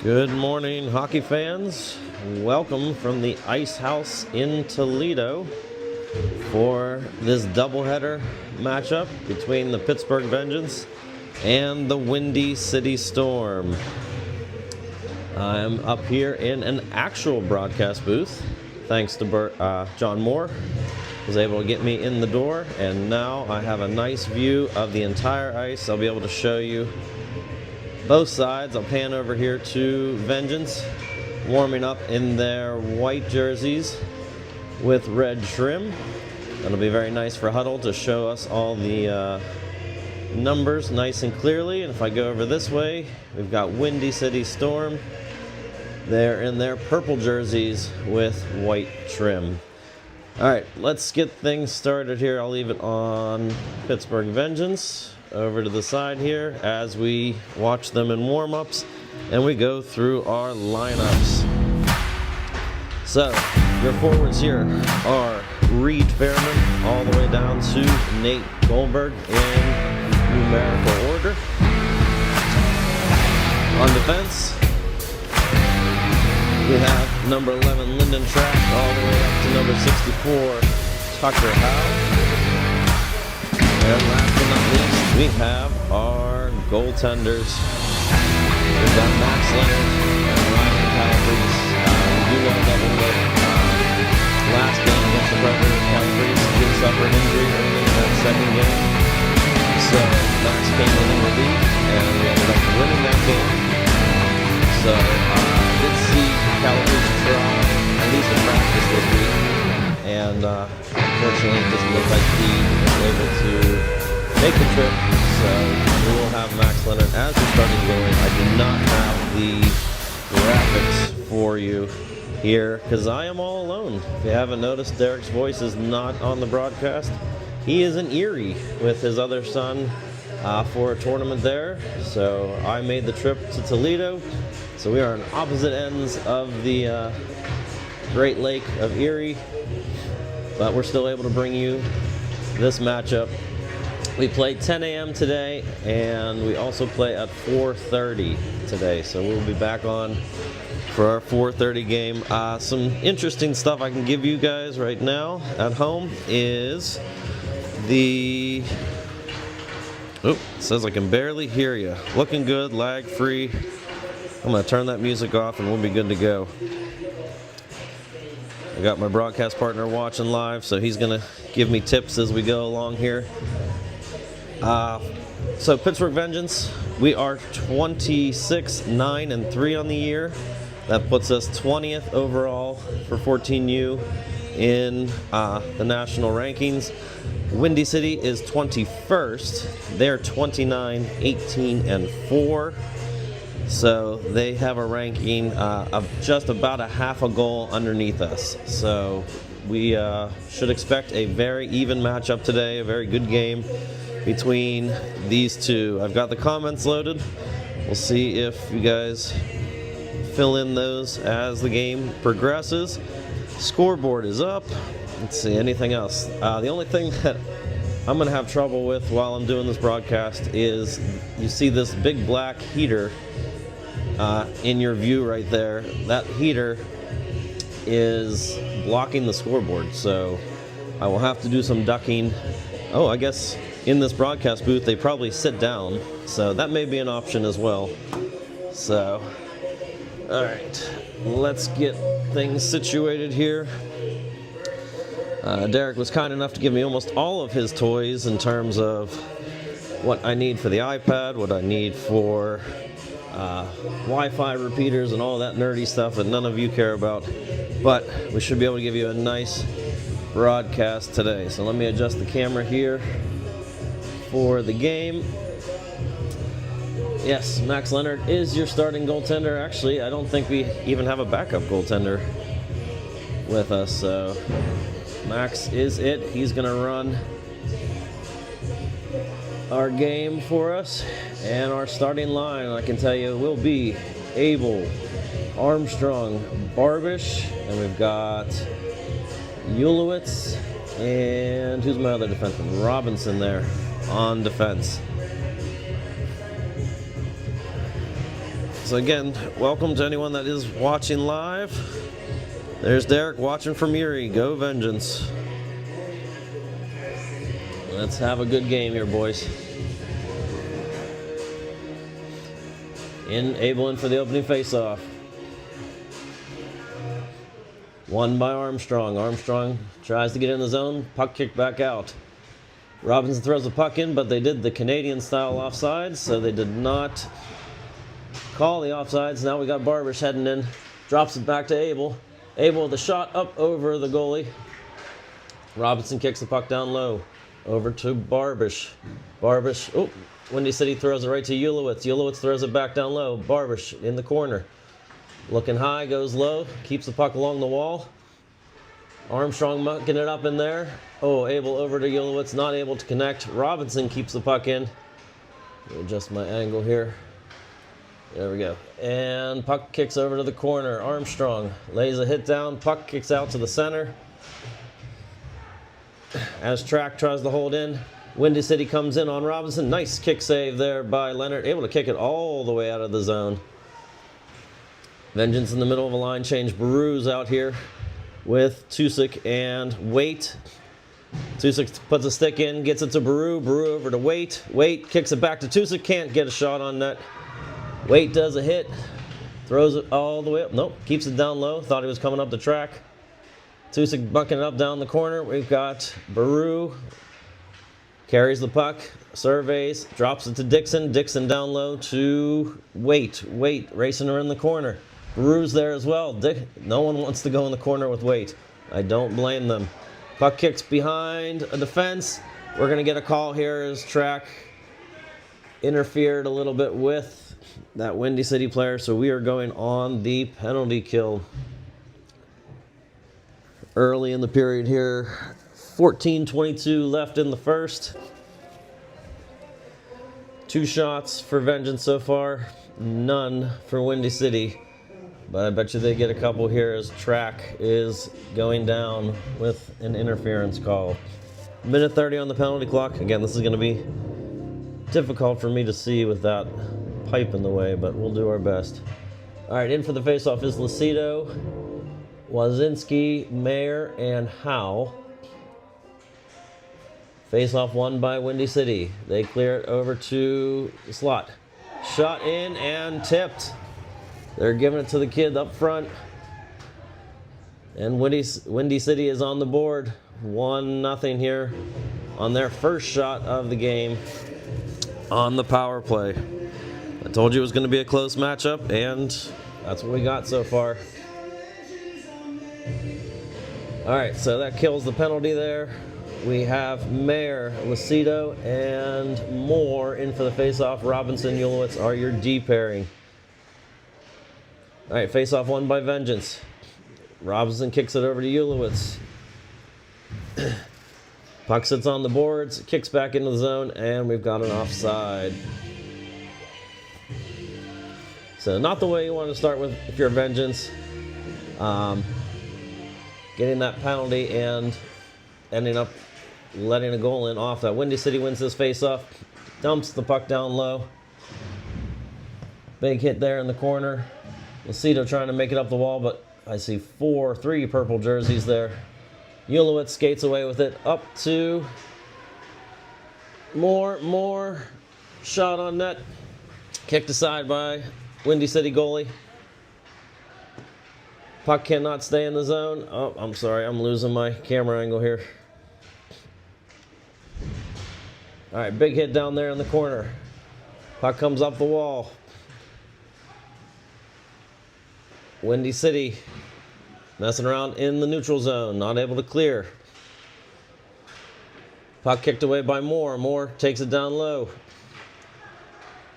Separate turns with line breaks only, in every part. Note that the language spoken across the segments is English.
Good morning, hockey fans. Welcome from the Ice House in Toledo for this doubleheader matchup between the Pittsburgh Vengeance and the Windy City Storm. I'm up here in an actual broadcast booth, thanks to John Moore. Was able to get me in the door, and now I have a nice view of the entire ice. I'll be able to show you both sides. I'll pan over here to Vengeance, warming up in their white jerseys with red trim. That'll be very nice for Huddle to show us all the numbers nice and clearly. And if I go over this way, we've got Windy City Storm. They're in their purple jerseys with white trim. All right, let's get things started here. I'll leave it on Pittsburgh Vengeance over to the side here as we watch them in warm-ups and we go through our lineups. So, your forwards here are Reed Fairman all the way down to Nate Goldberg in numerical order. On defense, we have number 11 Lyndon Track all the way up to number 64 Tucker Howe. And last but not least, we have our goaltenders. We've got Max Leonard and Ryan Calabrese. We do know that in the last game against the Predators, Calabrese did suffer an injury early in that second game. So Max came in relief, and we ended up winning that game. So I did see Calabrese try, at least in practice this week. And unfortunately, it just looked like he was able to make the trip. So we will have Max Leonard as the starting goalie. I do not have the graphics for you here because I am all alone. If you haven't noticed, Derek's voice is not on the broadcast. He is in Erie with his other son for a tournament there. So I made the trip to Toledo. So we are on opposite ends of the Great Lake of Erie. But we're still able to bring you this matchup. We played 10 a.m. today, and we also play at 4:30 today. So we'll be back on for our 4:30 game. Some interesting stuff I can give you guys right now at home is the... Oh, it says I can barely hear you. Looking good, lag-free. I'm going to turn that music off, and we'll be good to go. I got my broadcast partner watching live, so he's going to give me tips as we go along here. So Pittsburgh Vengeance, we are 26-9-3 on the year. That puts us 20th overall for 14U in the national rankings. Windy City is 21st. They're 29-18-4. So they have a ranking of just about a half a goal underneath us. So we should expect a very even matchup today, a very good game between these two. I've got the comments loaded. We'll see if you guys fill in those as the game progresses. Scoreboard is up. Let's see, anything else? The only thing that I'm going to have trouble with while I'm doing this broadcast is you see this big black heater in your view right there. That heater is blocking the scoreboard, so I will have to do some ducking. Oh, I guess in this broadcast booth they probably sit down, so that may be an option as well. So, all right, let's get things situated here. Derek was kind enough to give me almost all of his toys in terms of what I need for the iPad, what I need for Wi-Fi repeaters and all that nerdy stuff that none of you care about. But we should be able to give you a nice broadcast today. So let me adjust the camera here for the game. Yes, Max Leonard is your starting goaltender. Actually, I don't think we even have a backup goaltender with us. So Max is it. He's going to run our game for us. And our starting line, I can tell you, will be Abel, Armstrong, Barbish, and we've got Ulowitz, and who's my other defenseman? Robinson there on defense. So again, welcome to anyone that is watching live. There's Derek watching from Erie. Go Vengeance. Let's have a good game here, boys. Abel in for the opening faceoff. Won by Armstrong. Armstrong tries to get in the zone. Puck kicked back out. Robinson throws the puck in, but they did the Canadian-style offsides, so they did not call the offsides. Now we got Barbish heading in. Drops it back to Abel. Abel with a shot up over the goalie. Robinson kicks the puck down low. Over to Barbish. Barbish, oh, Windy City throws it right to Ulowitz. Ulowitz throws it back down low. Barbish in the corner. Looking high, goes low. Keeps the puck along the wall. Armstrong mucking it up in there. Oh, Abel over to Ulowitz, not able to connect. Robinson keeps the puck in. Adjust my angle here. There we go. And puck kicks over to the corner. Armstrong lays a hit down. Puck kicks out to the center. As Track tries to hold in, Windy City comes in on Robinson. Nice kick save there by Leonard. Able to kick it all the way out of the zone. Vengeance in the middle of a line change. Barew's out here with Tusik and Waite. Tusik puts a stick in, gets it to Barew. Barew over to Waite. Waite kicks it back to Tusik. Can't get a shot on net. Waite does a hit. Throws it all the way up. Nope. Keeps it down low. Thought he was coming up the track. Tusik bucking it up down the corner. We've got Barew. Carries the puck. Surveys. Drops it to Dixon. Dixon down low to Waite. Waite racing her in the corner. Barew's there as well. No one wants to go in the corner with Waite. I don't blame them. Puck kicks behind a defense. We're going to get a call here as Track interfered a little bit with that Windy City player, so we are going on the penalty kill. Early in the period here, 14:22 left in the first. 2 shots for Vengeance so far, none for Windy City. But I bet you they get a couple here as Track is going down with an interference call. Minute 30 on the penalty clock. Again, this is going to be difficult for me to see with that pipe in the way, but we'll do our best. All right, in for the faceoff is Lucido, Wazinski, Mayer, and Howe. Faceoff won by Windy City. They clear it over to the slot. Shot in and tipped. They're giving it to the kid up front. And Windy City is on the board. 1-0 here on their first shot of the game on the power play. I told you it was going to be a close matchup, and that's what we got so far. All right, so that kills the penalty there. We have Mayer, Lucido, and Moore in for the faceoff. Robinson, Ulowitz are your D pairing. All right, face-off won by Vengeance. Robinson kicks it over to Ulowitz. Puck sits on the boards, kicks back into the zone, and we've got an offside. So not the way you want to start with if you're Vengeance. Getting that penalty and ending up letting a goal in off that. Windy City wins this face-off, dumps the puck down low. Big hit there in the corner. Lucido trying to make it up the wall, but I see 3 purple jerseys there. Ulowitz skates away with it. Up to Moore. Shot on net. Kicked aside by Windy City goalie. Puck cannot stay in the zone. Oh, I'm sorry. I'm losing my camera angle here. All right, big hit down there in the corner. Puck comes up the wall. Windy City messing around in the neutral zone, not able to clear. Puck kicked away by Moore. Moore takes it down low.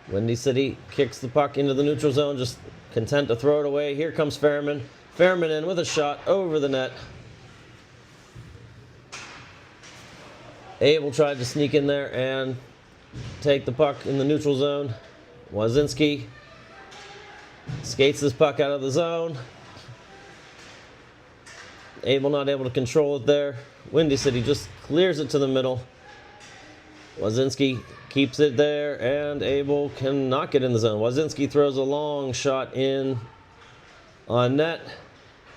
Windy City kicks the puck into the neutral zone, just content to throw it away. Here comes Fairman. Fairman in with a shot over the net. Abel tried to sneak in there and take the puck in the neutral zone. Wazinski skates this puck out of the zone. Abel not able to control it there. Windy City just clears it to the middle. Wazinski keeps it there, and Abel cannot get in the zone. Wazinski throws a long shot in on net,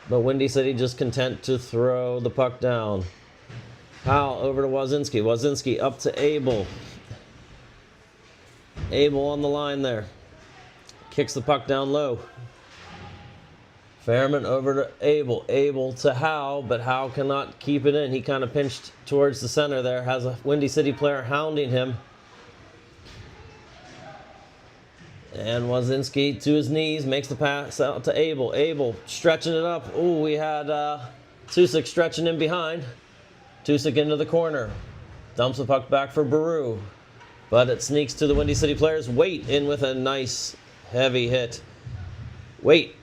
but Windy City just content to throw the puck down. Howell over to Wazinski. Wazinski up to Abel. Abel on the line there. Kicks the puck down low. Fairman over to Abel. Abel to Howe, but Howe cannot keep it in. He kind of pinched towards the center there. Has a Windy City player hounding him. And Wazinski to his knees, makes the pass out to Abel. Abel stretching it up. Ooh, we had Tusik stretching in behind. Tusik into the corner. Dumps the puck back for Baru. But it sneaks to the Windy City players. Waite in with a nice heavy hit. Waite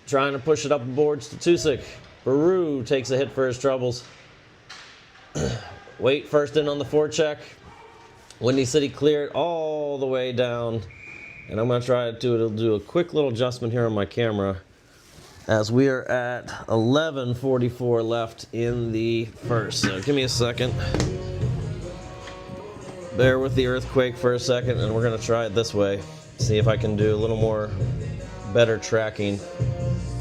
trying to push it up the boards to Tusik. Baru takes a hit for his troubles. Waite first in on the forecheck. Windy City cleared all the way down. And I'm going to try to do a quick little adjustment here on my camera as we are at 11:44 left in the first. So give me a second. Bear with the earthquake for a second, and we're going to try it this way. See if I can do a little more better tracking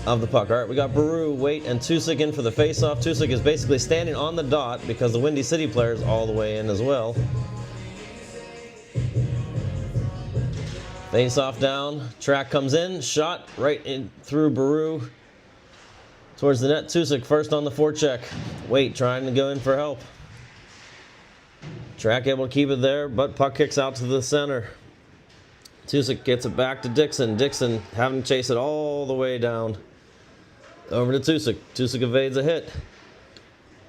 of the puck. All right, we got Baru, Waite, and Tusik in for the face-off. Tusik is basically standing on the dot because the Windy City player is all the way in as well. Face-off down, track comes in, shot right in through Baru towards the net. Tusik first on the forecheck. Waite trying to go in for help. Track able to keep it there, but puck kicks out to the center. Tusik gets it back to Dixon. Dixon having to chase it all the way down. Over to Tusik. Tusik evades a hit.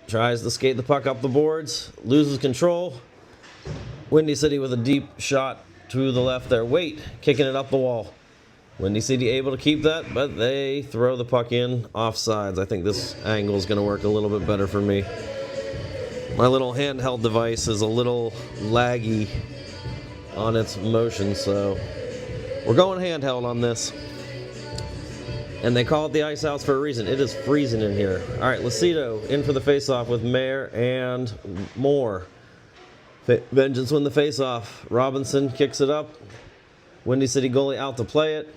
Tries to skate the puck up the boards. Loses control. Windy City with a deep shot to the left there. Waite kicking it up the wall. Windy City able to keep that, but they throw the puck in offsides. I think this angle is going to work a little bit better for me. My little handheld device is a little laggy on its motion, so we're going handheld on this. And they call it the ice house for a reason. It is freezing in here. All right, Lucido in for the faceoff with Mayer and Moore. Vengeance win the faceoff. Robinson kicks it up. Windy City goalie out to play it.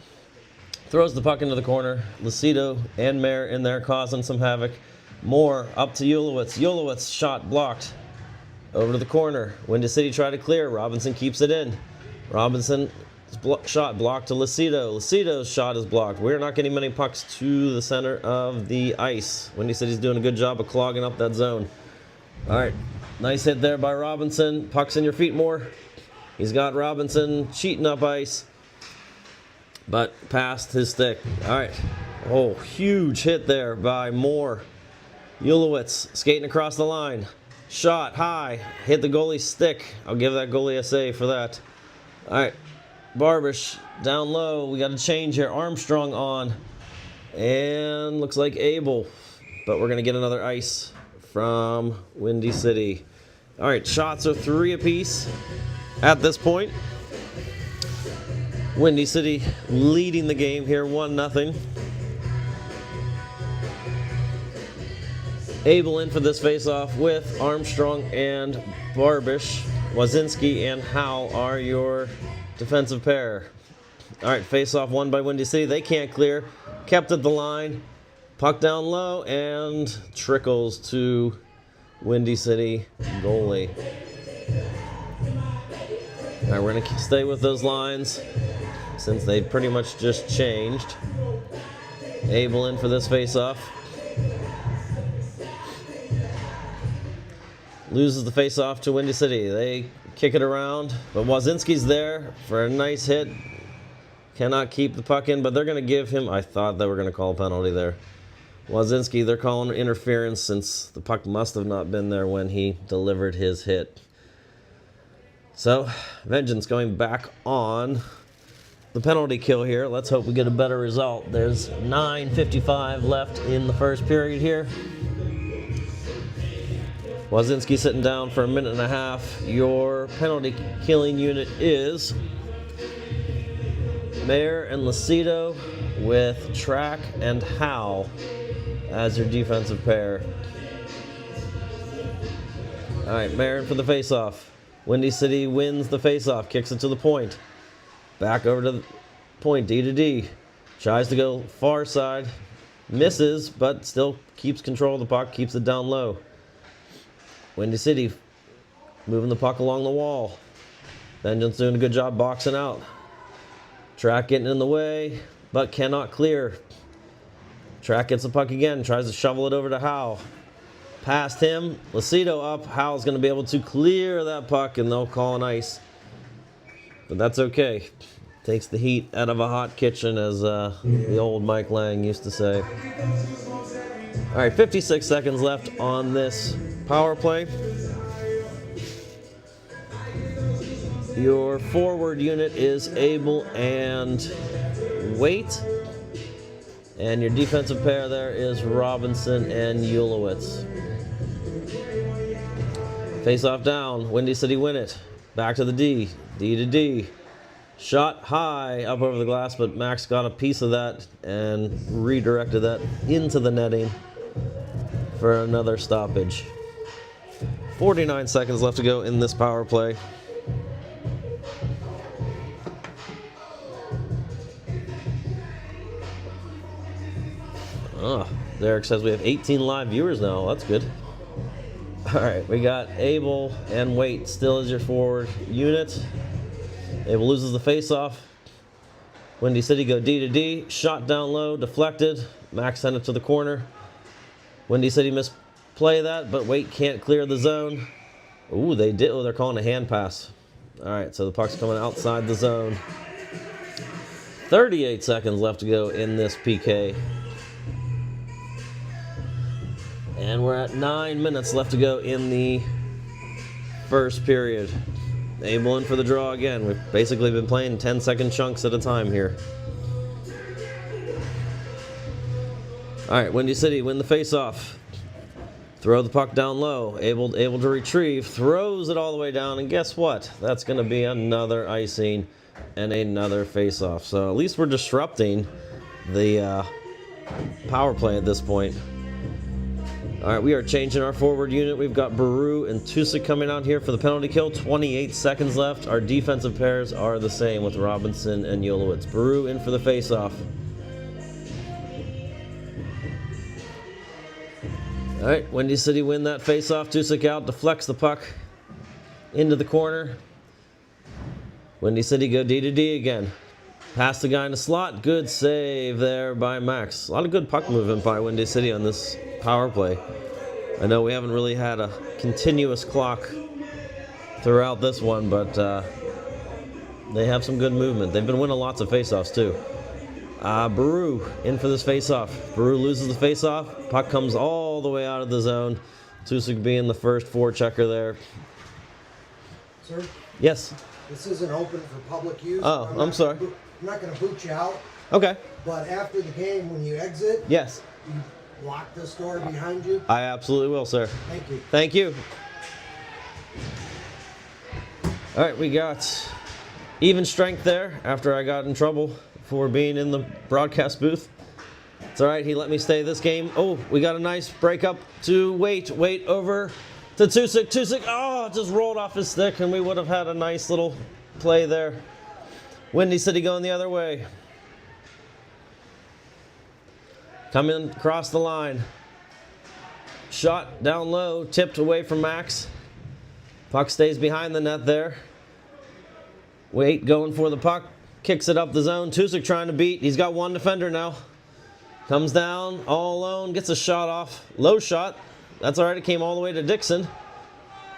Throws the puck into the corner. Lucido and Mayer in there causing some havoc. Moore up to Ulowitz. Ulowitz shot blocked. Over to the corner. Windy City try to clear. Robinson keeps it in. Robinson's shot blocked to Lucido. Lucido's shot is blocked. We're not getting many pucks to the center of the ice. Windy City's doing a good job of clogging up that zone. All right. Nice hit there by Robinson. Puck's in your feet, Moore. He's got Robinson cheating up ice, but past his stick. All right. Oh, huge hit there by Moore. Ulowitz skating across the line. Shot high. Hit the goalie's stick. I'll give that goalie a save for that. All right. Barbish down low. We got a change here. Armstrong on. And looks like Abel. But we're going to get another ice from Windy City. All right. Shots are 3 apiece at this point. Windy City leading the game here 1-0. Abel in for this faceoff with Armstrong and Barbish. Wazinski and Howe are your defensive pair. All right, faceoff won by Windy City. They can't clear. Kept at the line. Puck down low and trickles to Windy City goalie. All right, we're going to stay with those lines since they pretty much just changed. Abel in for this faceoff. Loses the face-off to Windy City. They kick it around, but Wazinski's there for a nice hit. Cannot keep the puck in, but they're going to give him... I thought they were going to call a penalty there. Wazinski, they're calling interference since the puck must have not been there when he delivered his hit. So, Vengeance going back on the penalty kill here. Let's hope we get a better result. There's 9:55 left in the first period here. Wazinski sitting down for a minute and a half. Your penalty killing unit is Mayer and Lucido with Track and Howe as your defensive pair. All right, Mayer for the faceoff. Windy City wins the faceoff, kicks it to the point. Back over to the point, D to D. Tries to go far side. Misses, but still keeps control of the puck, keeps it down low. Windy City moving the puck along the wall. Vengeance doing a good job boxing out. Track getting in the way, but cannot clear. Track gets the puck again, tries to shovel it over to Howe. Past him, Lucido up. Howe's going to be able to clear that puck, and they'll call an ice. But that's okay. Takes the heat out of a hot kitchen, as the old Mike Lang used to say. All right, 56 seconds left on this power play. Your forward unit is Abel and Waite. And your defensive pair there is Robinson and Ulowitz. Face off down. Windy City win it. Back to the D. D to D. Shot high up over the glass, but Max got a piece of that and redirected that into the netting for another stoppage. 49 seconds left to go in this power play. Derek says we have 18 live viewers now. That's good. All right, we got Abel and Waite still as your forward unit. Abel loses the faceoff. Windy City go D to D. Shot down low, deflected. Max sent it to the corner. Windy City misplay that, but Waite can't clear the zone. Ooh, they did. Oh, they're calling a hand pass. All right, so the puck's coming outside the zone. 38 seconds left to go in this PK. And we're at 9 minutes left to go in the first period. Abel in for the draw again. We've basically been playing 10-second chunks at a time here. All right, Windy City win the faceoff. Throw the puck down low. Able to retrieve. Throws it all the way down. And guess what? That's going to be another icing and another faceoff. So at least we're disrupting the power play at this point. All right, we are changing our forward unit. We've got Baru and Tusic coming out here for the penalty kill. 28 seconds left. Our defensive pairs are the same with Robinson and Ulowitz. Baru in for the faceoff. All right, Windy City win that faceoff. Tusic out, deflects the puck into the corner. Windy City go D to D again. Pass the guy in the slot. Good save there by Max. A lot of good puck movement by Windy City on this power play. I know we haven't really had a continuous clock throughout this one, but they have some good movement. They've been winning lots of faceoffs too. Baru in for this faceoff. Baru loses the faceoff. Puck comes all the way out of the zone. Tusic being the first forechecker there.
Sir?
Yes?
This isn't open for public use.
Oh, I'm sorry.
I'm not going to boot you out.
Okay.
But after the game, when you exit,
Yes.
you lock this door behind you.
I absolutely will, sir.
Thank you.
Thank you. All right, we got even strength there after I got in trouble for being in the broadcast booth. It's all right. He let me stay this game. Oh, we got a nice break up to Waite over to Tusic. Tusic, oh, it just rolled off his stick, and we would have had a nice little play there. Windy City going the other way. Coming across the line. Shot down low, tipped away from Max. Puck stays behind the net there. Waite going for the puck. Kicks it up the zone. Tusic trying to beat. He's got one defender now. Comes down all alone. Gets a shot off. Low shot. That's all right. It came all the way to Dixon.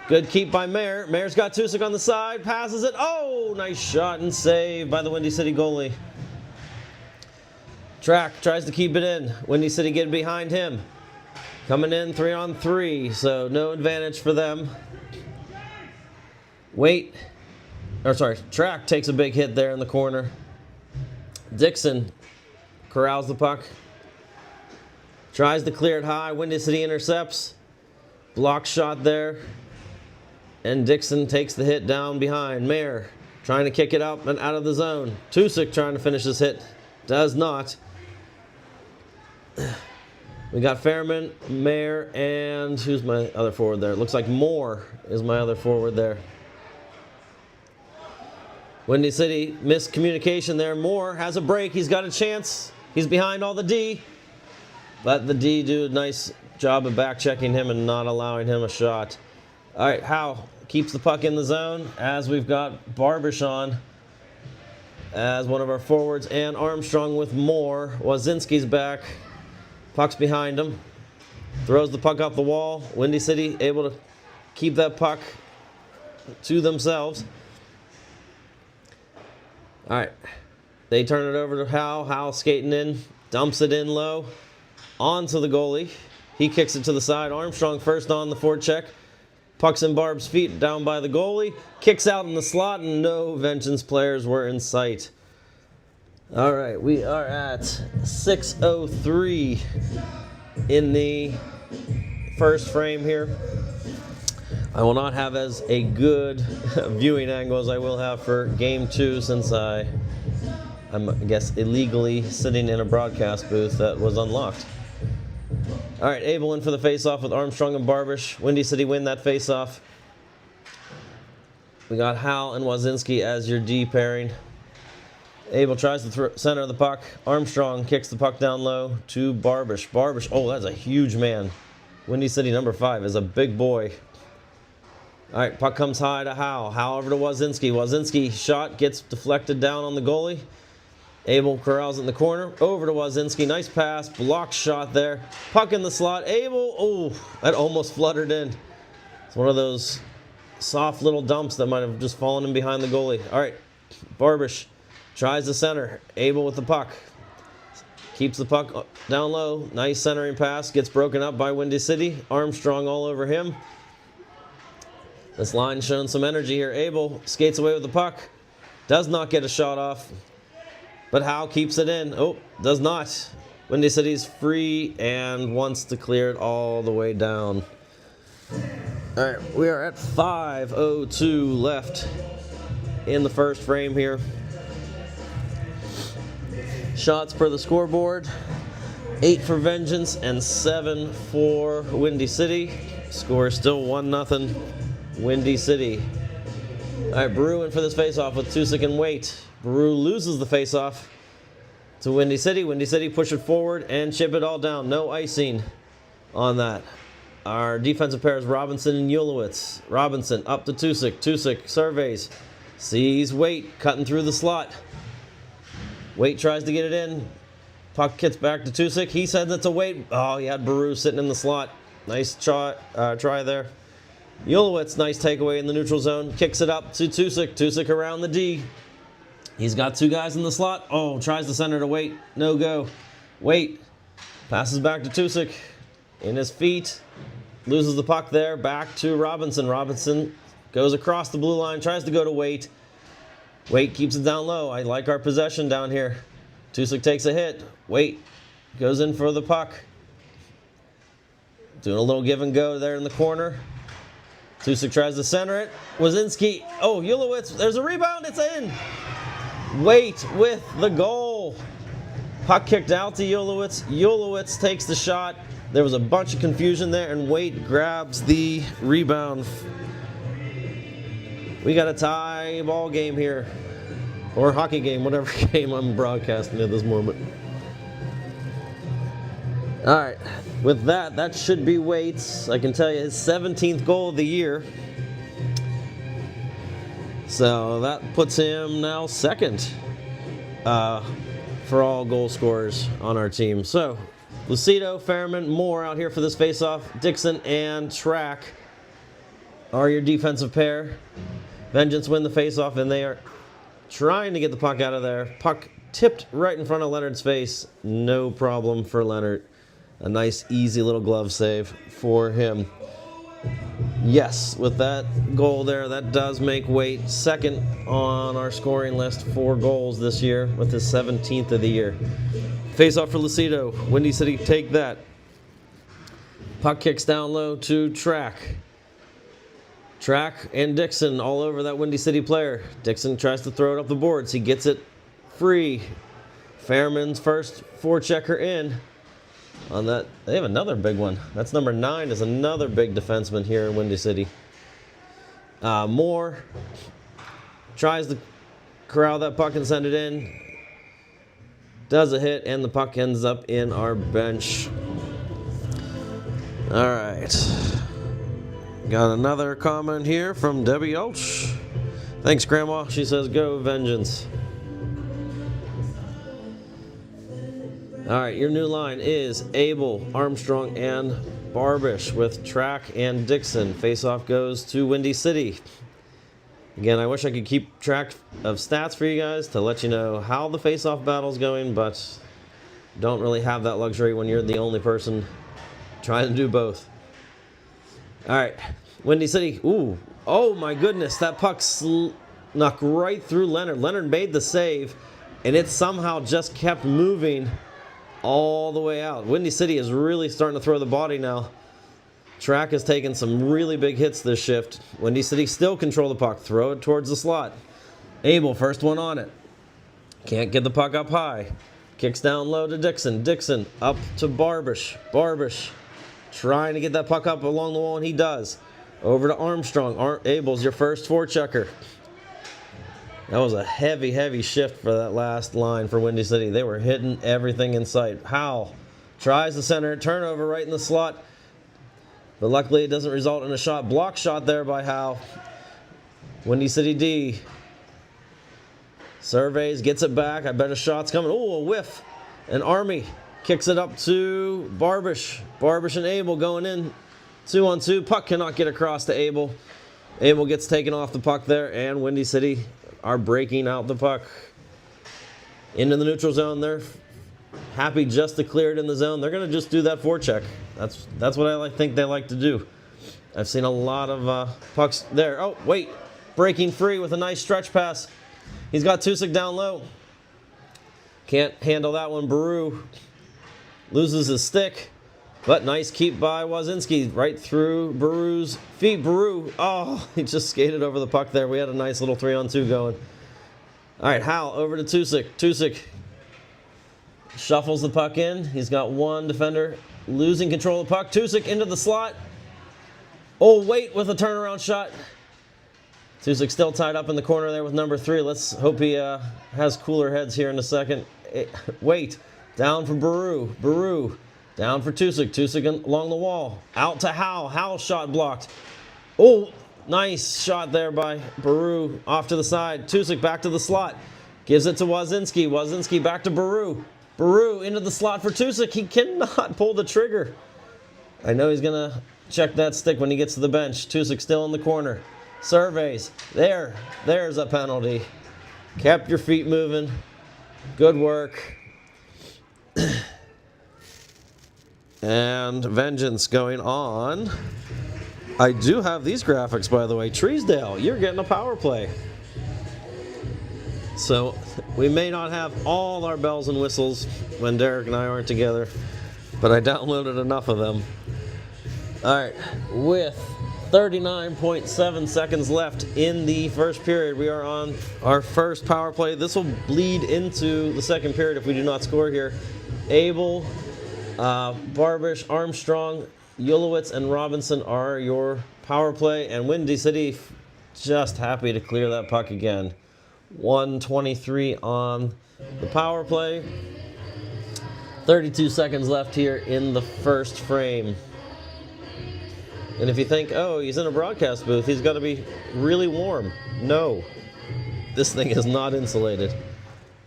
Good keep by Mayer. Mayer's got Tusic on the side. Passes it. Oh, nice shot and save by the Windy City goalie. Track tries to keep it in. Windy City getting behind him. Coming in 3-on-3, so no advantage for them. Track takes a big hit there in the corner. Dixon corrals the puck. Tries to clear it high. Windy City intercepts. Block shot there. And Dixon takes the hit down behind. Mayer trying to kick it up and out of the zone. Tusic trying to finish this hit. Does not. We got Fairman, Mayer, and who's my other forward there? It looks like Moore is my other forward there. Windy City miscommunication there. Moore has a break. He's got a chance. He's behind all the D. But the D do a nice job of back checking him and not allowing him a shot. All right, Howe keeps the puck in the zone as we've got Barbish on as one of our forwards, and Armstrong with Moore. Wazinski's back. Puck's behind him. Throws the puck off the wall. Windy City able to keep that puck to themselves. All right. They turn it over to Howe. Howe skating in. Dumps it in low. Onto the goalie. He kicks it to the side. Armstrong first on the forecheck. Puck's in Barb's feet down by the goalie. Kicks out in the slot, and no Vengeance players were in sight. All right, we are at 6:03 in the first frame here. I will not have as a good viewing angle as I will have for game 2, since I'm, I guess, illegally sitting in a broadcast booth that was unlocked. All right, Abel in for the face-off with Armstrong and Barbish. Windy City win that face-off. We got Hal and Wazinski as your D pairing. Abel tries to center the puck. Armstrong kicks the puck down low to Barbish. Barbish, oh, that's a huge man. Windy City number 5 is a big boy. All right, puck comes high to Hal. Hal over to Wazinski. Wazinski shot gets deflected down on the goalie. Abel corrals it in the corner. Over to Wazinski. Nice pass. Blocked shot there. Puck in the slot. Abel. Oh, that almost fluttered in. It's one of those soft little dumps that might have just fallen in behind the goalie. All right. Barbish tries the center. Abel with the puck. Keeps the puck down low. Nice centering pass. Gets broken up by Windy City. Armstrong all over him. This line showing some energy here. Abel skates away with the puck. Does not get a shot off. But Howe keeps it in. Oh, does not. Windy City's free and wants to clear it all the way down. All right, we are at 5:02 left in the first frame here. Shots per the scoreboard. 8 for Vengeance and 7 for Windy City. Score is still 1-0 Windy City. All right, Baru in for this faceoff with Tusik and Waite. Baru loses the faceoff to Windy City. Windy City push it forward and chip it all down. No icing on that. Our defensive pair is Robinson and Ulowitz. Robinson up to Tusik. Tusik surveys. Sees Waite cutting through the slot. Waite tries to get it in. Puck gets back to Tusik. He sends it to Waite. Oh, he had Baru sitting in the slot. Nice try there. Ulowitz, nice takeaway in the neutral zone. Kicks it up to Tusik. Tusik around the D. He's got 2 guys in the slot. Oh, tries to center to Waite. No go. Waite passes back to Tusik. In his feet. Loses the puck there. Back to Robinson. Robinson goes across the blue line. Tries to go to Waite. Waite keeps it down low. I like our possession down here. Tusik takes a hit. Waite goes in for the puck. Doing a little give and go there in the corner. Tusik tries to center it. Wazinski. Oh, Ulowitz. There's a rebound. It's in. Waite with the goal. Puck kicked out to Ulowitz. Ulowitz takes the shot. There was a bunch of confusion there, and Waite grabs the rebound. We got a tie ball game here. Or hockey game, whatever game I'm broadcasting at this moment. All right. With that, that should be Waite's, I can tell you, his 17th goal of the year. So that puts him now second for all goal scorers on our team. So Lucido, Fairman, Moore out here for this faceoff. Dixon and Track are your defensive pair. Vengeance win the faceoff, and they are trying to get the puck out of there. Puck tipped right in front of Leonard's face. No problem for Leonard. A nice, easy little glove save for him. Yes, with that goal there, that does make Waite second on our scoring list for goals this year with his 17th of the year. Face off for Lucido. Windy City take that. Puck kicks down low to Track. Track and Dixon all over that Windy City player. Dixon tries to throw it up the boards. He gets it free. Fairman's first forechecker in. On that, they have another big one. That's number 9 is another big defenseman here in Windy City. Moore tries to corral that puck and send it in. Does a hit, and the puck ends up in our bench. All right. Got another comment here from Debbie Elch. Thanks, Grandma. She says, go Vengeance. All right, your new line is Abel, Armstrong, and Barbish with Track and Dixon. Face-off goes to Windy City. Again, I wish I could keep track of stats for you guys to let you know how the face-off battle's going, but don't really have that luxury when you're the only person trying to do both. All right, Windy City. Ooh, oh my goodness, that puck snuck right through Leonard. Leonard made the save, and it somehow just kept moving all the way out. Windy City is really starting to throw the body now. Track has taken some really big hits this shift. Windy City still control the puck. Throw it towards the slot. Abel, first one on it. Can't get the puck up high. Kicks down low to Dixon. Dixon up to Barbish. Barbish trying to get that puck up along the wall, and he does. Over to Armstrong. Abel's your first forechecker. That was a heavy, heavy shift for that last line for Windy City. They were hitting everything in sight. Howell tries the center. Turnover right in the slot. But luckily it doesn't result in a shot. Block shot there by Howell. Windy City D. Surveys, gets it back. I bet a shot's coming. Oh, a whiff. And Army kicks it up to Barbish. Barbish and Abel going in 2-on-2. Puck cannot get across to Abel. Abel gets taken off the puck there, and Windy City are breaking out the puck into the neutral zone. They're happy just to clear it in the zone. They're going to just do that forecheck. That's what I think they like to do. I've seen a lot of pucks there. Oh, wait. Breaking free with a nice stretch pass. He's got Tusick down low. Can't handle that one. Baru loses his stick. But nice keep by Wazinski right through Baru's feet. Baru, oh, he just skated over the puck there. We had a nice little 3-on-2 going. All right, Hal over to Tusick. Tusick shuffles the puck in. He's got one defender losing control of the puck. Tusick into the slot. Oh, wait, with a turnaround shot. Tusick still tied up in the corner there with number 3. Let's hope he has cooler heads here in a second. Wait, down for Baru. Baru. Down for Tusick. Tusick along the wall. Out to Howell. Howell shot blocked. Oh, nice shot there by Baru. Off to the side. Tusick back to the slot. Gives it to Wazinski. Wazinski back to Baru. Baru into the slot for Tusick. He cannot pull the trigger. I know he's going to check that stick when he gets to the bench. Tusick still in the corner. Surveys. There's a penalty. Kept your feet moving. Good work. And Vengeance going on. I do have these graphics, by the way. Treesdale, you're getting a power play. So we may not have all our bells and whistles when Derek and I aren't together, but I downloaded enough of them. All right, with 39.7 seconds left in the first period, we are on our first power play. This will bleed into the second period if we do not score here. Abel, Barbish, Armstrong, Ulowitz, and Robinson are your power play, and Windy City just happy to clear that puck again. 1:23 on the power play. 32 seconds left here in the first frame. And if you think, oh, he's in a broadcast booth, he's got to be really warm. No, this thing is not insulated.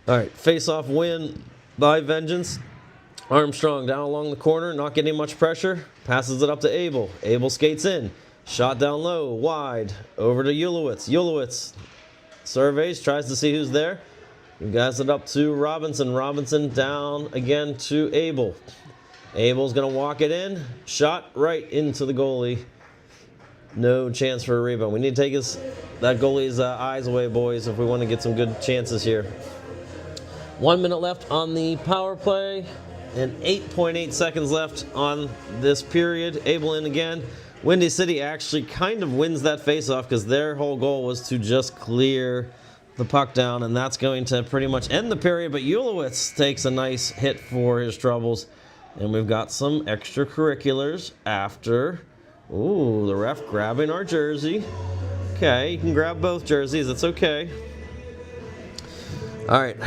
All right, face-off win by Vengeance. Armstrong down along the corner, not getting much pressure. Passes it up to Abel. Abel skates in. Shot down low, wide. Over to Ulowitz. Ulowitz surveys, tries to see who's there. He guys it up to Robinson. Robinson down again to Abel. Abel's going to walk it in. Shot right into the goalie. No chance for a rebound. We need to take that goalie's eyes away, boys, if we want to get some good chances here. 1 minute left on the power play. And 8.8 seconds left on this period. Abel in again. Windy City actually kind of wins that faceoff because their whole goal was to just clear the puck down, and that's going to pretty much end the period. But Ulowitz takes a nice hit for his troubles, and we've got some extracurriculars after. Ooh, the ref grabbing our jersey. Okay, you can grab both jerseys. It's okay. All right,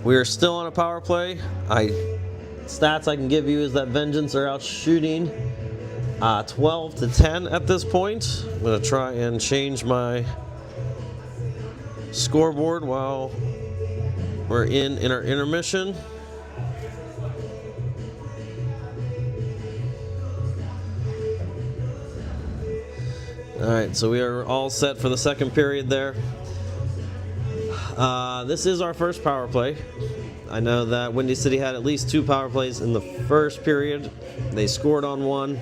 we are still on a power play. Stats I can give you is that Vengeance are out shooting 12 to 10 at this point. I'm going to try and change my scoreboard while we're in our intermission. All right, so we are all set for the second period there. This is our first power play. I know that Windy City had at least 2 power plays in the first period. They scored on one.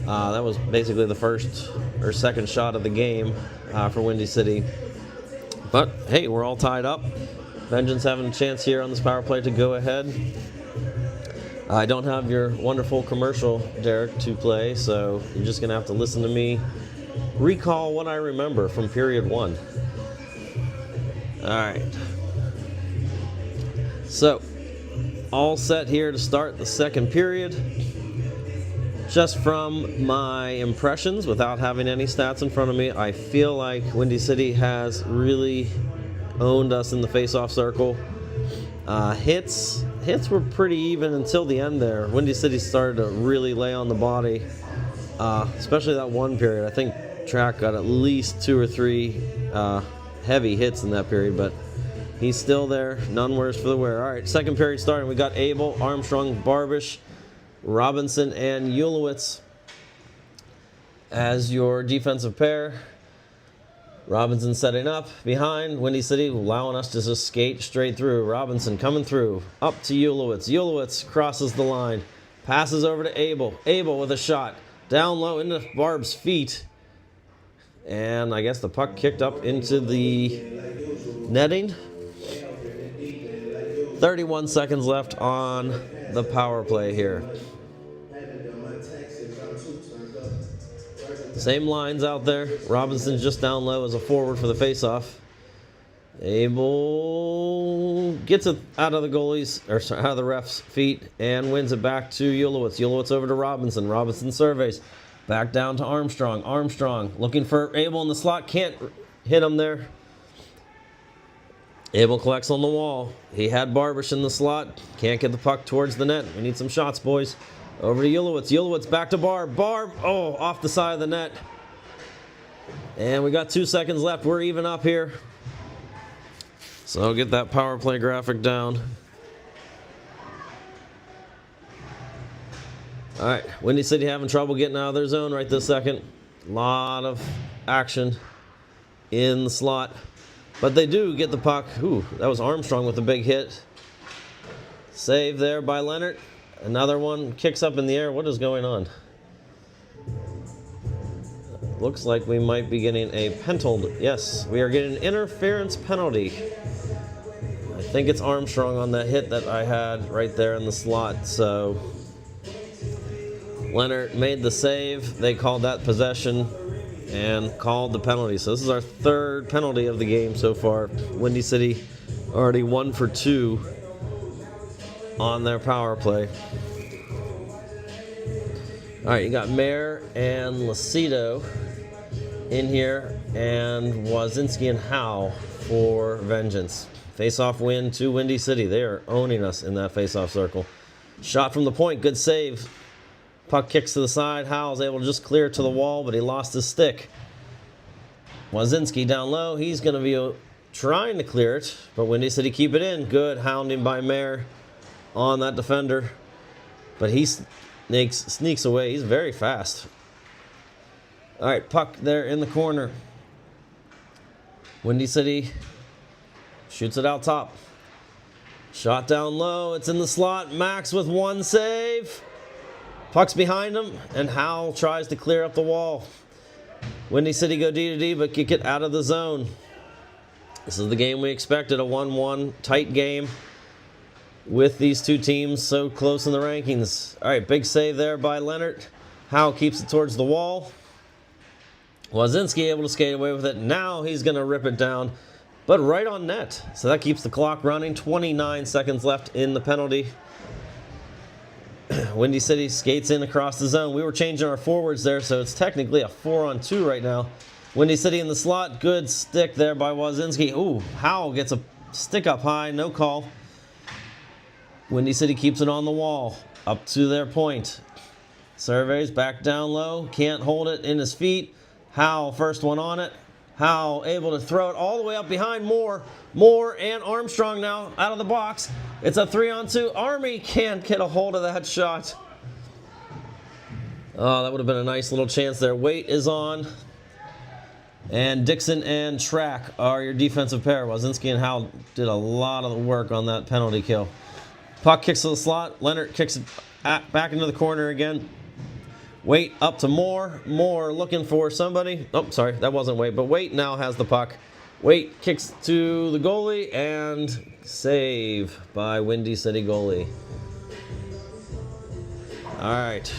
That was basically the first or second shot of the game for Windy City. But hey, we're all tied up. Vengeance having a chance here on this power play to go ahead. I don't have your wonderful commercial, Derek, to play, so you're just going to have to listen to me recall what I remember from period 1. All right. So, all set here to start the second period. Just from my impressions, without having any stats in front of me, I feel like Windy City has really owned us in the face-off circle. Hits were pretty even until the end there. Windy City started to really lay on the body, especially that one period. I think Track got at least 2 or 3 heavy hits in that period, but he's still there. None worse for the wear. All right, second period starting. We got Abel, Armstrong, Barbish, Robinson, and Ulowitz as your defensive pair. Robinson setting up behind. Windy City allowing us to just skate straight through. Robinson coming through. Up to Ulowitz. Ulowitz crosses the line. Passes over to Abel. Abel with a shot. Down low into Barb's feet. And I guess the puck kicked up into the netting. 31 seconds left on the power play here. Same lines out there. Robinson's just down low as a forward for the faceoff. Abel gets it out of the goalie's, or sorry, out of the ref's feet and wins it back to Ulowitz. Ulowitz over to Robinson. Robinson surveys. Back down to Armstrong. Armstrong looking for Abel in the slot. Can't hit him there. Abel collects on the wall. He had Barbish in the slot. Can't get the puck towards the net. We need some shots, boys. Over to Ulowitz. Ulowitz back to Barb. Barb, oh, off the side of the net. And we got 2 seconds left. We're even up here. So I'll get that power play graphic down. All right, Windy City having trouble getting out of their zone right this second. A lot of action in the slot. But they do get the puck. Ooh, that was Armstrong with a big hit. Save there by Leonard. Another one kicks up in the air. What is going on? Looks like we might be getting a penalty. Yes, we are getting an interference penalty. I think it's Armstrong on that hit that I had right there in the slot. So Leonard made the save. They called that possession and called the penalty. So this is our third penalty of the game so far. Windy City already 1 for 2 on their power play. All right, you got Mayer and Lucido in here, and Wazinski and Howe for Vengeance. Face-off win to Windy City. They are owning us in that face-off circle. Shot from the point, good save. Puck kicks to the side. Howe's able to just clear it to the wall, but he lost his stick. Wazinski down low. He's going to be trying to clear it, but Windy City keep it in. Good hounding by Mayer on that defender. But he sneaks away. He's very fast. All right, puck there in the corner. Windy City shoots it out top. Shot down low. It's in the slot. Max with one save. Puck's behind him, and Howell tries to clear up the wall. Windy City go D to D, but kick it out of the zone. This is the game we expected, a 1-1 tight game with these two teams so close in the rankings. All right, big save there by Leonard. Howell keeps it towards the wall. Wazinski able to skate away with it. Now he's going to rip it down, but right on net. So that keeps the clock running. 29 seconds left in the penalty. Windy City skates in across the zone. We were changing our forwards there, so it's technically a 4-on-2 right now. Windy City in the slot. Good stick there by Wazinski. Ooh, Howell gets a Stick up high, no call. Windy City keeps it on the wall. Up to their point. Surveys back down low. Can't hold it in his feet. Howe, first one on it. Howe able to throw it all the way up behind Moore. Moore and Armstrong now out of the box. It's a 3-on-2. Army can't get a hold of that shot. Oh, that would have been a nice little chance there. Weight is on. And Dixon and Track are your defensive pair. Wazinski and Howe did a lot of the work on that penalty kill. Puck kicks to the slot. Leonard kicks it back into the corner again. Waite up to Moore. Moore looking for somebody. Oh, sorry, that wasn't Waite, but Waite now has the puck. Waite kicks to the goalie and save by Windy City goalie. All right,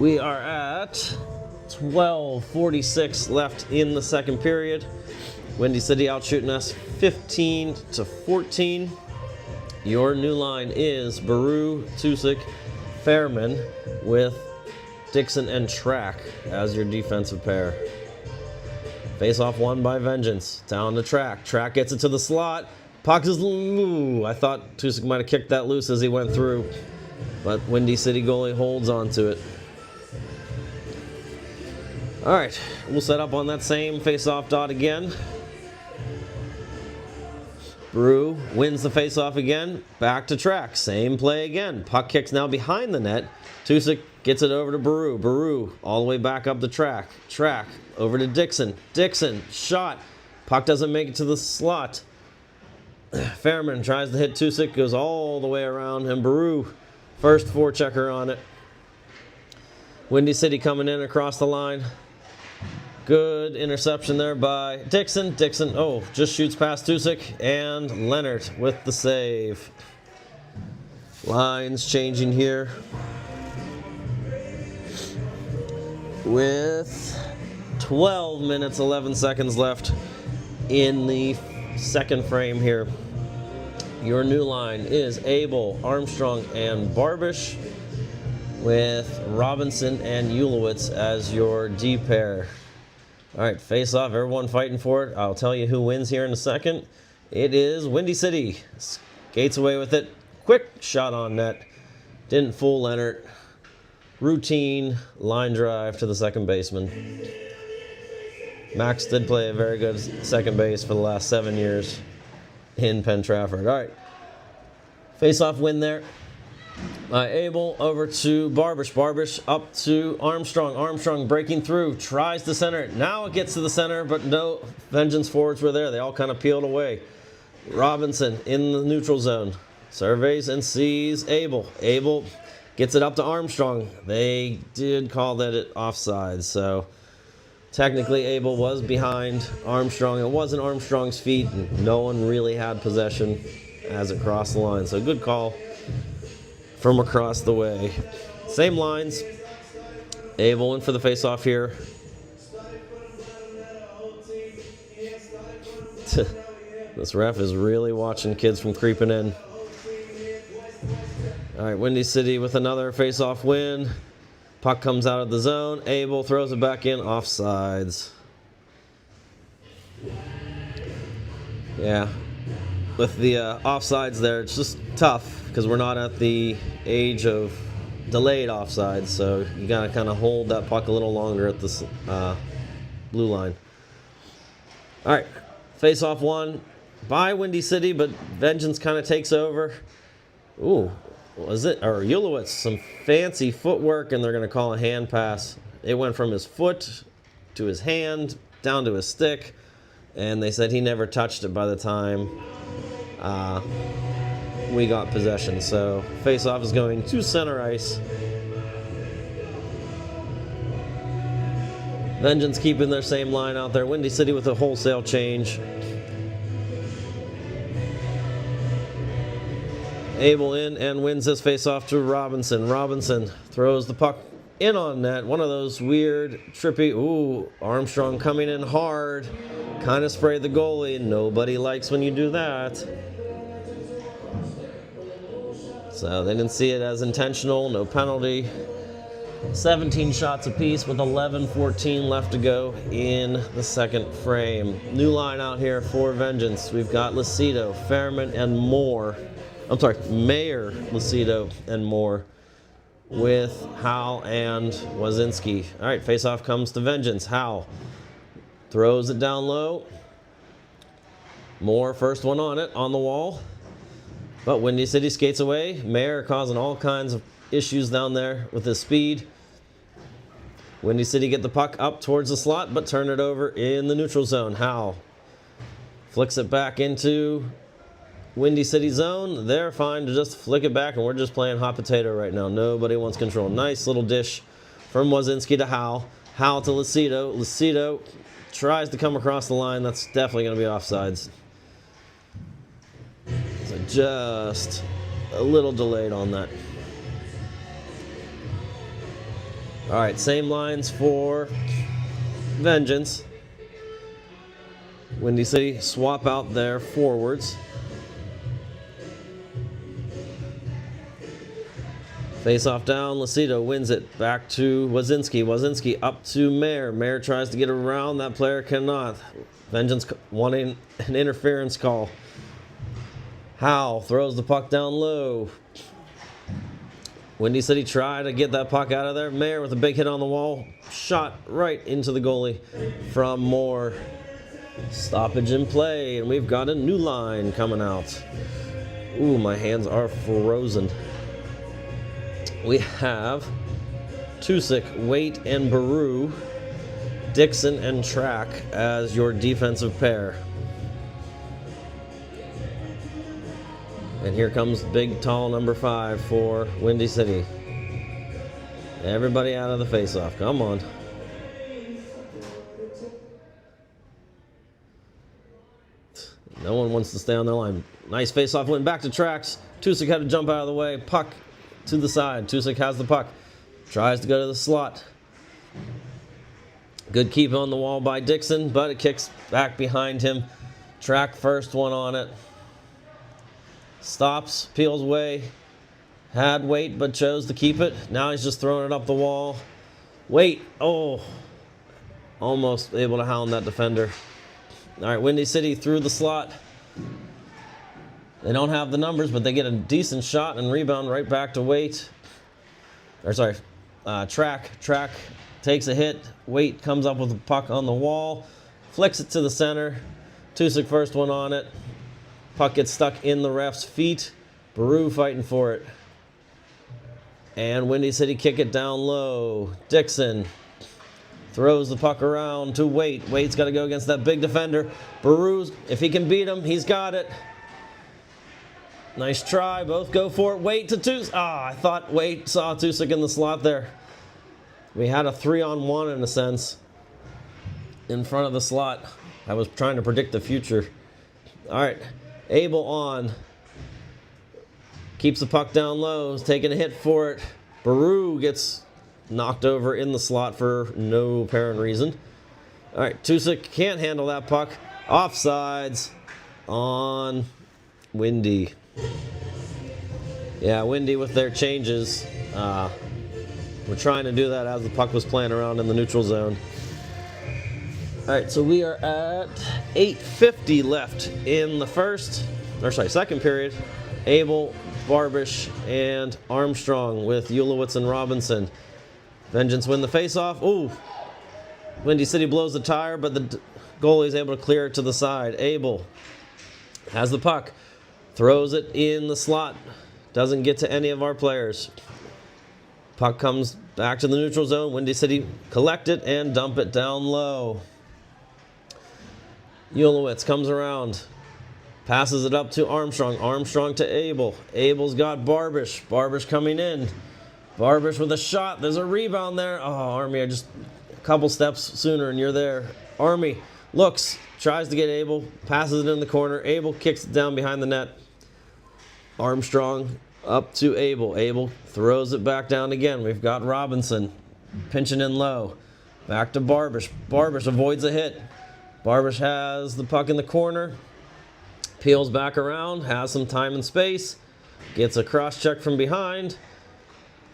we are at 12:46 left in the second period. Windy City outshooting us 15-14. Your new line is Baru, Tusick, Fairman with Dixon and Track as your defensive pair. Face-off won by Vengeance. Down to Track. Track gets it to the slot. Puck is loose. I thought Tusick might have kicked that loose as he went through, but Windy City goalie holds on to it. All right, we'll set up on that same face-off dot again. Brew wins the face-off again. Back to Track. Same play again. Puck kicks now behind the net. Tusick gets it over to Baru. Baru all the way back up the Track. Track over to Dixon. Dixon shot. Puck doesn't make it to the slot. Fairman tries to hit Tusick. Goes all the way around. And Baru first forechecker on it. Windy City coming in across the line. Good interception there by Dixon. Dixon, just shoots past Tusick, and Leonard with the save. Lines changing here. With 12 minutes, 11 seconds left in the second frame here. Your new line is Abel, Armstrong, and Barbish, with Robinson and Ulowitz as your D pair. All right, face off, everyone fighting for it. I'll tell you who wins here in a second. It is Windy City. Skates away with it. Quick shot on net. Didn't fool Leonard. Routine line drive to the second baseman. Max did play a very good second base for the last 7 years in Penn Trafford. All right, face off win there. Abel over to Barbish. Barbish up to Armstrong. Armstrong breaking through. Tries to center it. Now it gets to the center, but no Vengeance forwards were there. They all kind of peeled away. Robinson in the neutral zone. Surveys and sees Abel. Abel gets it up to Armstrong. They did call that it offside, so technically Abel was behind Armstrong. It wasn't Armstrong's feet, and no one really had possession as it crossed the line. So good call from across the way. Same lines. Abel in for the face-off here. This ref is really watching kids from creeping in. All right, Windy City with another face-off win. Puck comes out of the zone. Abel throws it back in, offsides. Yeah, with the offsides there, it's just tough because we're not at the age of delayed offsides, so you gotta kind of hold that puck a little longer at the blue line. All right, face-off won by Windy City, but Vengeance kind of takes over. Ooh, was it? Or Ulowitz, some fancy footwork, and they're going to call a hand pass. It went from his foot to his hand, down to his stick, and they said he never touched it by the time we got possession. So face-off is going to center ice. Vengeance keeping their same line out there. Windy City with a wholesale change. Abel in and wins this face-off to Robinson. Robinson throws the puck in on net. One of those weird, trippy, Armstrong coming in hard. Kind of sprayed the goalie. Nobody likes when you do that. So they didn't see it as intentional, no penalty. 17 shots apiece with 11:14 left to go in the second frame. New line out here for Vengeance. We've got Lucido, Fairman, and Moore. I'm sorry, Mayer, Lucido, and Moore with Howell and Wazinski. All right, face-off comes to Vengeance. Howell throws it down low. Moore, first one on it, on the wall. But Windy City skates away. Mayer causing all kinds of issues down there with his speed. Windy City get the puck up towards the slot, but turn it over in the neutral zone. Howell flicks it back into Windy City zone. They're fine to just flick it back, and we're just playing hot potato right now. Nobody wants control. Nice little dish from Wazinski to Howell. Howell to Lucido. Lucido tries to come across the line. That's definitely going to be offsides. So just a little delayed on that. All right, same lines for Vengeance. Windy City swap out their forwards. Face off down, Lucido wins it back to Wazinski. Wazinski up to Mayer. Mayer tries to get around, that player cannot. Vengeance wanting an interference call. Howell throws the puck down low. Windy City tried to get that puck out of there. Mayer with a big hit on the wall. Shot right into the goalie from Moore. Stoppage in play, and we've got a new line coming out. Ooh, my hands are frozen. We have Tusick, Waite, and Baru, Dixon, and Track as your defensive pair. And here comes big, tall number 5 for Windy City. Everybody out of the face-off. Come on. No one wants to stay on their line. Nice face-off, went back to Tracks. Tusick had to jump out of the way. Puck to the side. Tusick has the puck. Tries to go to the slot. Good keep on the wall by Dixon, but it kicks back behind him. Track first one on it. Stops, peels away. Had Waite, but chose to keep it. Now he's just throwing it up the wall. Waite, oh. Almost able to hound that defender. All right, Windy City through the slot. They don't have the numbers, but they get a decent shot and rebound right back to Waite. Track. Track takes a hit. Waite comes up with a puck on the wall. Flicks it to the center. Tusick first one on it. Puck gets stuck in the ref's feet. Baru fighting for it. And Windy City kick it down low. Dixon throws the puck around to Waite. Waite's got to go against that big defender. Baru, if he can beat him, he's got it. Nice try. Both go for it. Waite to Tusick. I thought Waite saw Tusick in the slot there. We had a 3-on-1 in a sense in front of the slot. I was trying to predict the future. All right. Abel on. Keeps the puck down low. Is taking a hit for it. Baru gets knocked over in the slot for no apparent reason. All right. Tusick can't handle that puck. Offsides on Windy. Yeah, Windy with their changes. We're trying to do that as the puck was playing around in the neutral zone. All right, so we are at 8:50 left in the second period. Abel, Barbish, and Armstrong with Ulowitz and Robinson. Vengeance win the faceoff. Ooh, Windy City blows the tire, but the goalie is able to clear it to the side. Abel has the puck, throws it in the slot. Doesn't get to any of our players. Puck comes back to the neutral zone. Windy City collect it and dump it down low. Ulowitz comes around, passes it up to Armstrong. Armstrong to Abel. Abel's got Barbish. Barbish coming in. Barbish with a shot. There's a rebound there. Oh, Army, I just a couple steps sooner and you're there. Army looks, tries to get Abel, passes it in the corner. Abel kicks it down behind the net. Armstrong up to Abel. Abel throws it back down again. We've got Robinson pinching in low. Back to Barbish. Barbish avoids a hit. Barbish has the puck in the corner. Peels back around. Has some time and space. Gets a cross check from behind.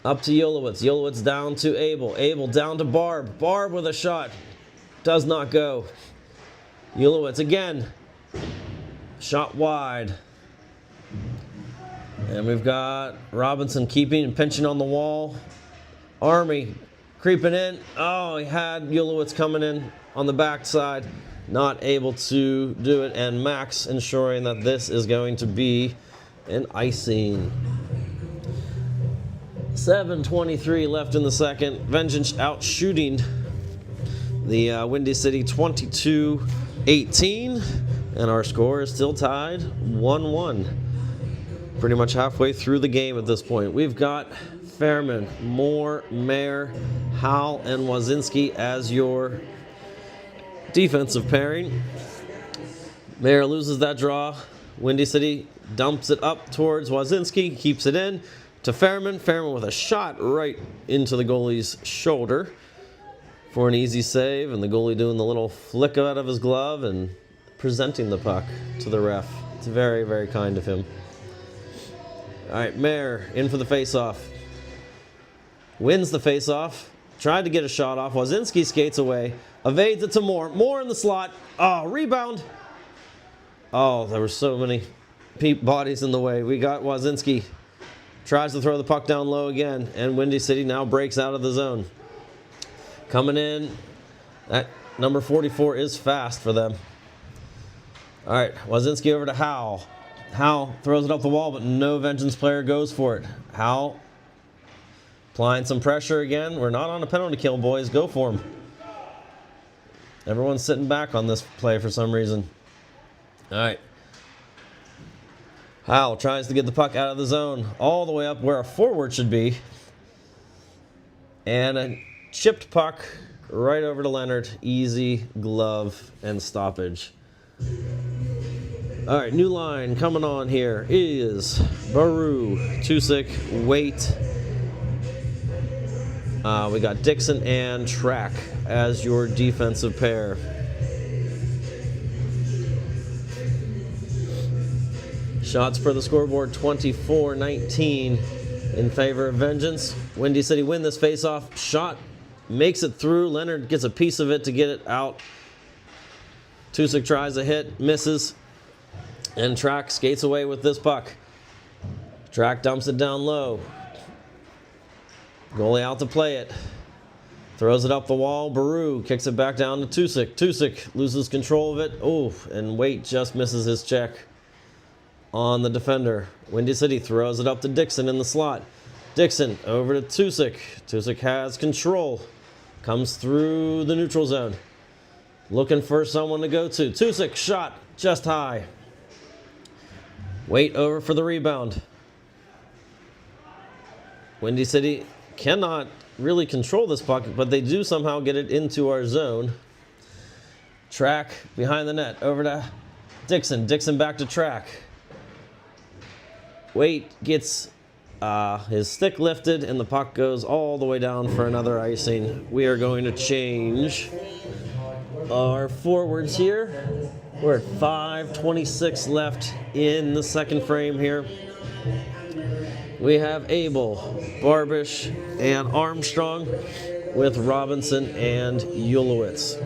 Up to Yulowitz. Yulowitz down to Abel. Abel down to Barb. Barb with a shot. Does not go. Yulowitz again. Shot wide. And we've got Robinson keeping and pinching on the wall. Army creeping in. Oh, he had Yulowitz coming in on the backside. Not able to do it. And Max ensuring that this is going to be an icing. 7:23 left in the second. Vengeance out shooting the Windy City 22-18. And our score is still tied 1-1. Pretty much halfway through the game at this point. We've got Fairman, Moore, Mayer, Howell, and Wazinski as your defensive pairing. Mayer loses that draw. Windy City dumps it up towards Wazinski, keeps it in to Fairman. Fairman with a shot right into the goalie's shoulder for an easy save, and the goalie doing the little flick out of his glove and presenting the puck to the ref. It's very, very kind of him. All right, Mayer in for the face-off. Wins the face-off. Tried to get a shot off. Wazinski skates away. Evades it to Moore. Moore in the slot. Oh, rebound. Oh, there were so many bodies in the way. We got Wazinski. Tries to throw the puck down low again. And Windy City now breaks out of the zone. Coming in. That number 44 is fast for them. All right, Wazinski over to Howell. Howell throws it up the wall, but no Vengeance player goes for it. Howell applying some pressure again. We're not on a penalty kill, boys. Go for him. Everyone's sitting back on this play for some reason. All right. Howell tries to get the puck out of the zone all the way up where a forward should be. And a chipped puck right over to Leonard. Easy glove and stoppage. All right, new line coming on here is Baru, Tusik, Waite. We got Dixon and Track as your defensive pair. Shots per the scoreboard, 24-19 in favor of Vengeance. Windy City win this faceoff. Shot makes it through. Leonard gets a piece of it to get it out. Tusik tries a hit, misses. And Track skates away with this puck. Track dumps it down low. Goalie out to play it. Throws it up the wall. Baru kicks it back down to Tusik. Tusik loses control of it. Oh, and Waite just misses his check on the defender. Windy City throws it up to Dixon in the slot. Dixon over to Tusik. Tusik has control. Comes through the neutral zone. Looking for someone to go to. Tusik shot just high. Waite over for the rebound. Windy City cannot really control this puck, but they do somehow get it into our zone. Track behind the net. Over to Dixon. Dixon back to Track. Waite gets his stick lifted, and the puck goes all the way down for another icing. We are going to change our forwards here. We're at 5:26 left in the second frame here. We have Abel, Barbish, and Armstrong with Robinson and Yulowitz.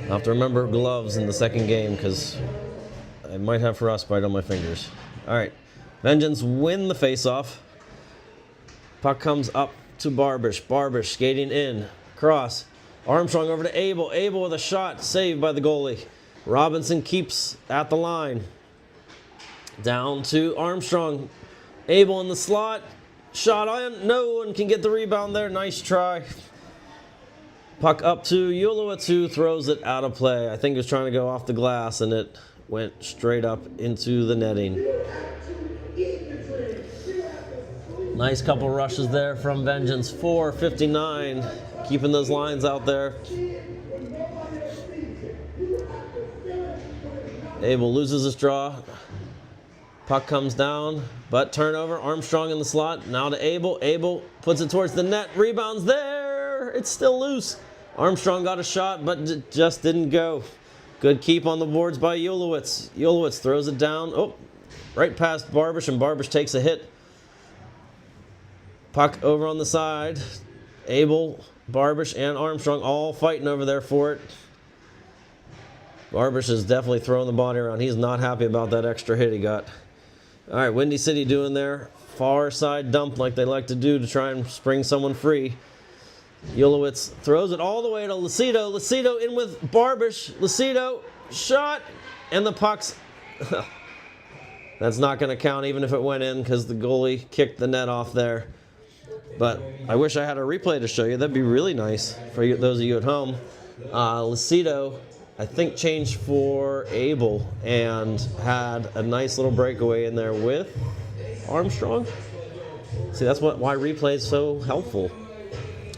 I'll have to remember gloves in the second game because I might have frostbite on my fingers. All right, Vengeance win the faceoff. Puck comes up to Barbish. Barbish skating in, cross. Armstrong over to Abel. Abel with a shot, saved by the goalie. Robinson keeps at the line. Down to Armstrong. Abel in the slot. Shot on. No one can get the rebound there. Nice try. Puck up to Yulowitz, who throws it out of play. I think he was trying to go off the glass, and it went straight up into the netting. Nice couple rushes there from Vengeance. 4:59. Keeping those lines out there. Abel loses his draw. Puck comes down, but turnover. Armstrong in the slot. Now to Abel. Abel puts it towards the net. Rebounds there. It's still loose. Armstrong got a shot, but just didn't go. Good keep on the boards by Yulowitz. Yulowitz throws it down. Oh, right past Barbish, and Barbish takes a hit. Puck over on the side. Abel, Barbish, and Armstrong all fighting over there for it. Barbish is definitely throwing the body around. He's not happy about that extra hit he got. All right, Windy City doing their far side dump like they like to do to try and spring someone free. Ulowitz throws it all the way to Lucido. Lucido in with Barbish. Lucido, shot, and the puck's... That's not going to count even if it went in because the goalie kicked the net off there. But I wish I had a replay to show you. That'd be really nice for you, those of you at home. Lucido, I think, changed for Abel and had a nice little breakaway in there with Armstrong. See, that's why replay is so helpful.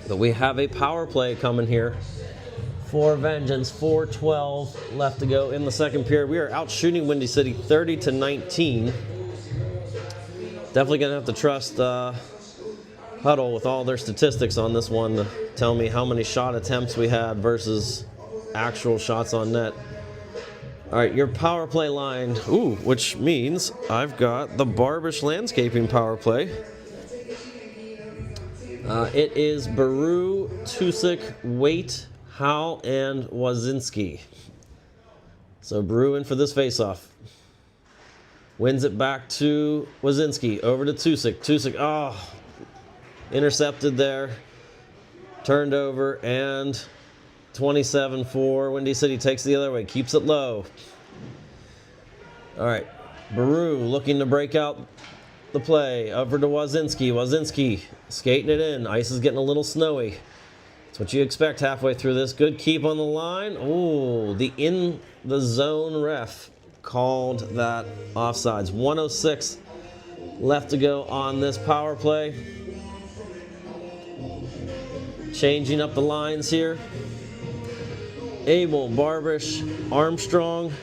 But we have a power play coming here for Vengeance. 4:12 left to go in the second period. We are out shooting Windy City 30-19. Definitely going to have to trust Huddle with all their statistics on this one to tell me how many shot attempts we had versus actual shots on net. All right, your power play line, which means I've got the Barbish Landscaping power play. It is Baru, Tusik, Waite, Howe, and Wazinski. So Baru in for this faceoff. Wins it back to Wazinski. Over to Tusik. Tusik, intercepted there. Turned over, and 27 for Windy City. Takes the other way. Keeps it low. All right. Baru looking to break out the play. Over to Wazinski. Wazinski skating it in. Ice is getting a little snowy. That's what you expect halfway through this. Good keep on the line. The in the zone ref called that offsides. 1:06 left to go on this power play. Changing up the lines here. Abel, Barbish, Armstrong.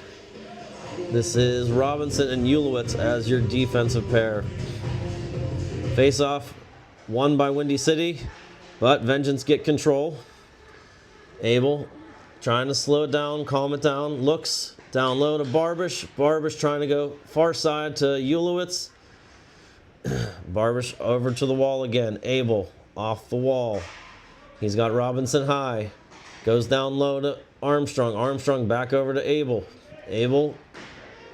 This is Robinson and Ulowitz as your defensive pair. Face-off won by Windy City, but Vengeance get control. Abel trying to slow it down, calm it down. Looks down low to Barbish. Barbish trying to go far side to Ulowitz. Barbish over to the wall again. Abel off the wall. He's got Robinson high. Goes down low to Armstrong. Armstrong back over to Abel. Abel,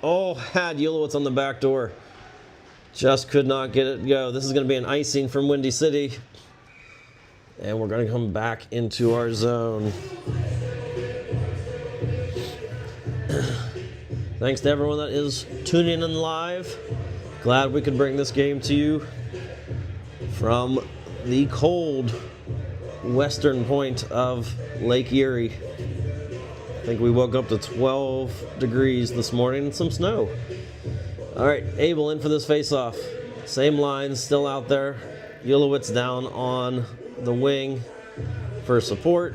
had Ulowitz on the back door. Just could not get it to go. This is going to be an icing from Windy City. And we're going to come back into our zone. Thanks to everyone that is tuning in live. Glad we could bring this game to you from the cold western point of Lake Erie. I think we woke up to 12 degrees this morning and some snow. All right, Abel in for this face-off. Same lines still out there. Ulowitz down on the wing for support.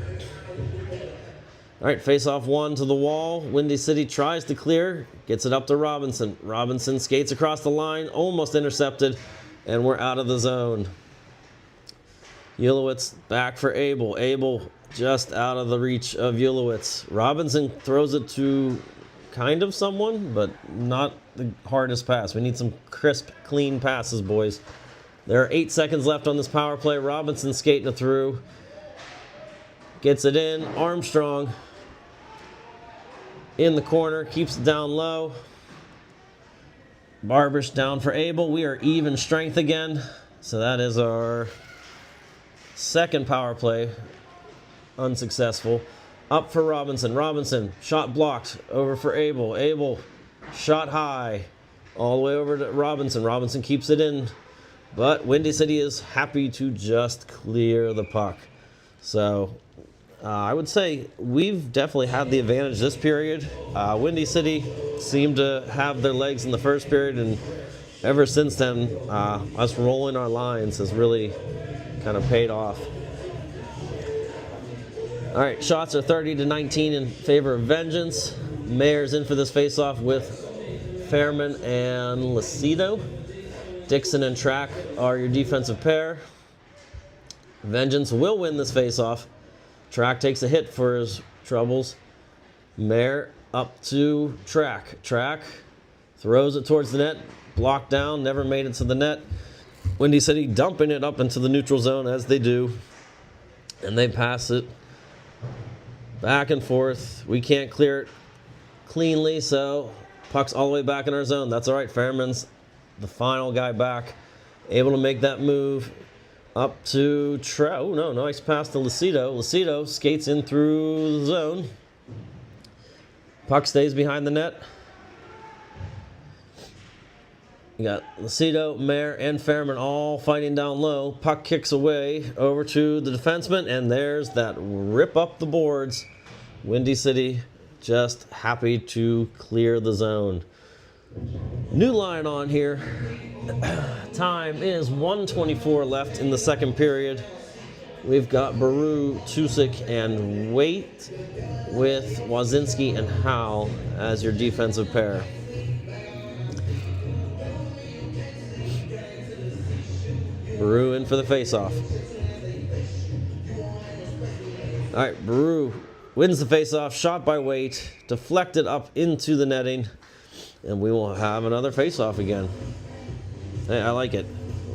All right, face-off one to the wall. Windy City tries to clear, gets it up to Robinson. Robinson skates across the line, almost intercepted, and we're out of the zone. Ulowitz back for Abel. Abel just out of the reach of Ulowitz. Robinson throws it to kind of someone, but not the hardest pass. We need some crisp, clean passes, boys. There are 8 seconds left on this power play. Robinson skating it through. Gets it in. Armstrong in the corner. Keeps it down low. Barbish down for Abel. We are even strength again. So that is our second power play. Unsuccessful. Up for Robinson. Robinson, shot blocked. Over for Abel. Abel, shot high. All the way over to Robinson. Robinson keeps it in. But Windy City is happy to just clear the puck. So I would say we've definitely had the advantage this period. Windy City seemed to have their legs in the first period, and ever since then, us rolling our lines has really kind of paid off. All right, shots are 30-19 in favor of Vengeance. Mayer's in for this faceoff with Fairman and Lucido. Dixon and Track are your defensive pair. Vengeance will win this faceoff. Track takes a hit for his troubles. Mayer up to Track. Track throws it towards the net. Blocked down, never made it to the net. Windy City dumping it up into the neutral zone as they do. And they pass it back and forth. We can't clear it cleanly, so puck's all the way back in our zone. That's all right. Fairman's the final guy back, able to make that move up to Oh, no, nice pass to Lucido. Lucido skates in through the zone. Puck stays behind the net. You got Lucido, Mayer, and Fairman all fighting down low. Puck kicks away over to the defenseman, and there's that rip up the boards. Windy City just happy to clear the zone. New line on here. Time is 1:24 left in the second period. We've got Baru, Tusik, and Waite with Wazinski and Howe as your defensive pair. Baru in for the faceoff. All right, Baru wins the faceoff, shot by Waite, deflected up into the netting, and we will have another faceoff again. Hey, I like it.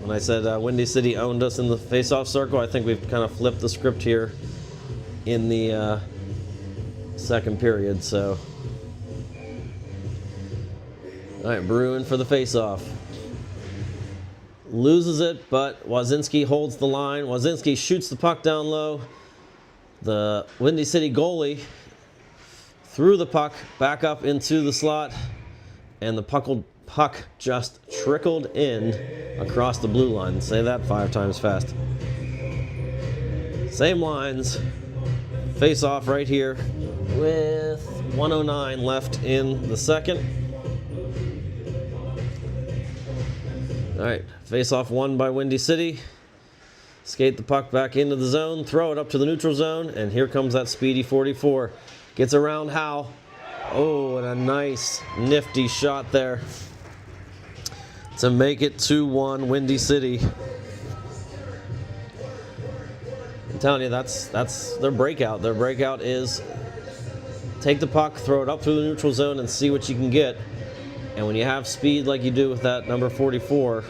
When I said Windy City owned us in the faceoff circle, I think we've kind of flipped the script here in the second period. So, all right, Baru in for the faceoff. Loses it, but Wazinski holds the line. Wazinski shoots the puck down low. The Windy City goalie threw the puck back up into the slot, and the puck just trickled in across the blue line. Say that 5 times fast. Same lines. Face off right here with 1:09 left in the second. All right, face-off won by Windy City. Skate the puck back into the zone, throw it up to the neutral zone, and here comes that speedy 44. Gets around Howe. Oh, and a nice, nifty shot there to make it 2-1 Windy City. I'm telling you, that's their breakout. Their breakout is take the puck, throw it up through the neutral zone, and see what you can get. And when you have speed like you do with that number 44,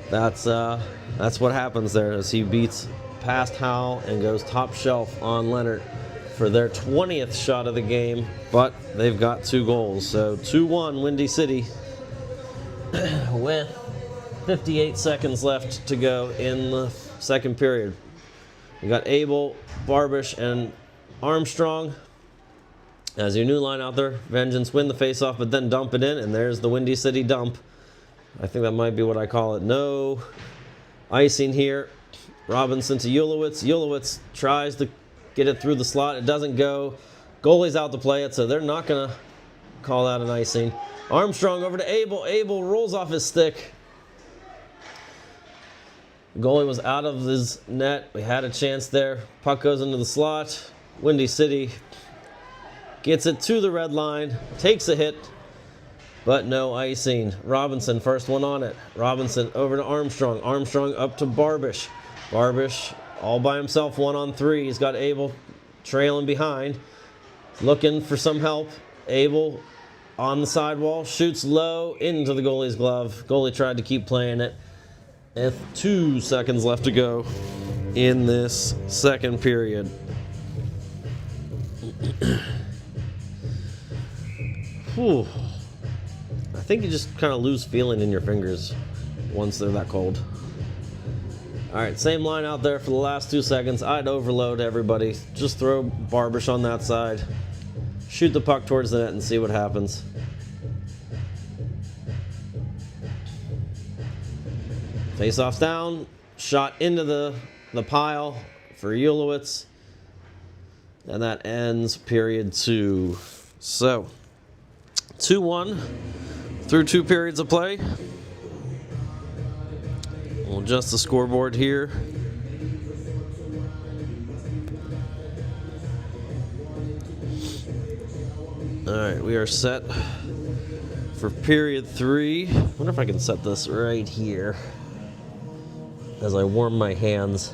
that's what happens there as he beats past Howe and goes top shelf on Leonard for their 20th shot of the game, but they've got 2 goals. So 2-1 Windy City with 58 seconds left to go in the second period. We got Abel, Barbish, and Armstrong as your new line out there. Vengeance win the faceoff, but then dump it in, and there's the Windy City dump. I think that might be what I call it. No icing here. Robinson to Ulowitz. Ulowitz tries to get it through the slot. It doesn't go. Goalie's out to play it, so they're not going to call that an icing. Armstrong over to Abel. Abel rolls off his stick. The goalie was out of his net. We had a chance there. Puck goes into the slot. Windy City gets it to the red line, takes a hit, but no icing. Robinson, first one on it. Robinson over to Armstrong. Armstrong up to Barbish. Barbish all by himself, 1-on-3. He's got Abel trailing behind, looking for some help. Abel on the sidewall, shoots low into the goalie's glove. Goalie tried to keep playing it. With 2 seconds left to go in this second period. Whew. I think you just kind of lose feeling in your fingers once they're that cold. All right, same line out there for the last 2 seconds. I'd overload everybody. Just throw Barbish on that side. Shoot the puck towards the net and see what happens. Face-off's down. Shot into the pile for Ulowitz. And that ends period 2. So, 2-1 through 2 periods of play. We'll adjust the scoreboard here. All right, we are set for period 3. I wonder if I can set this right here as I warm my hands.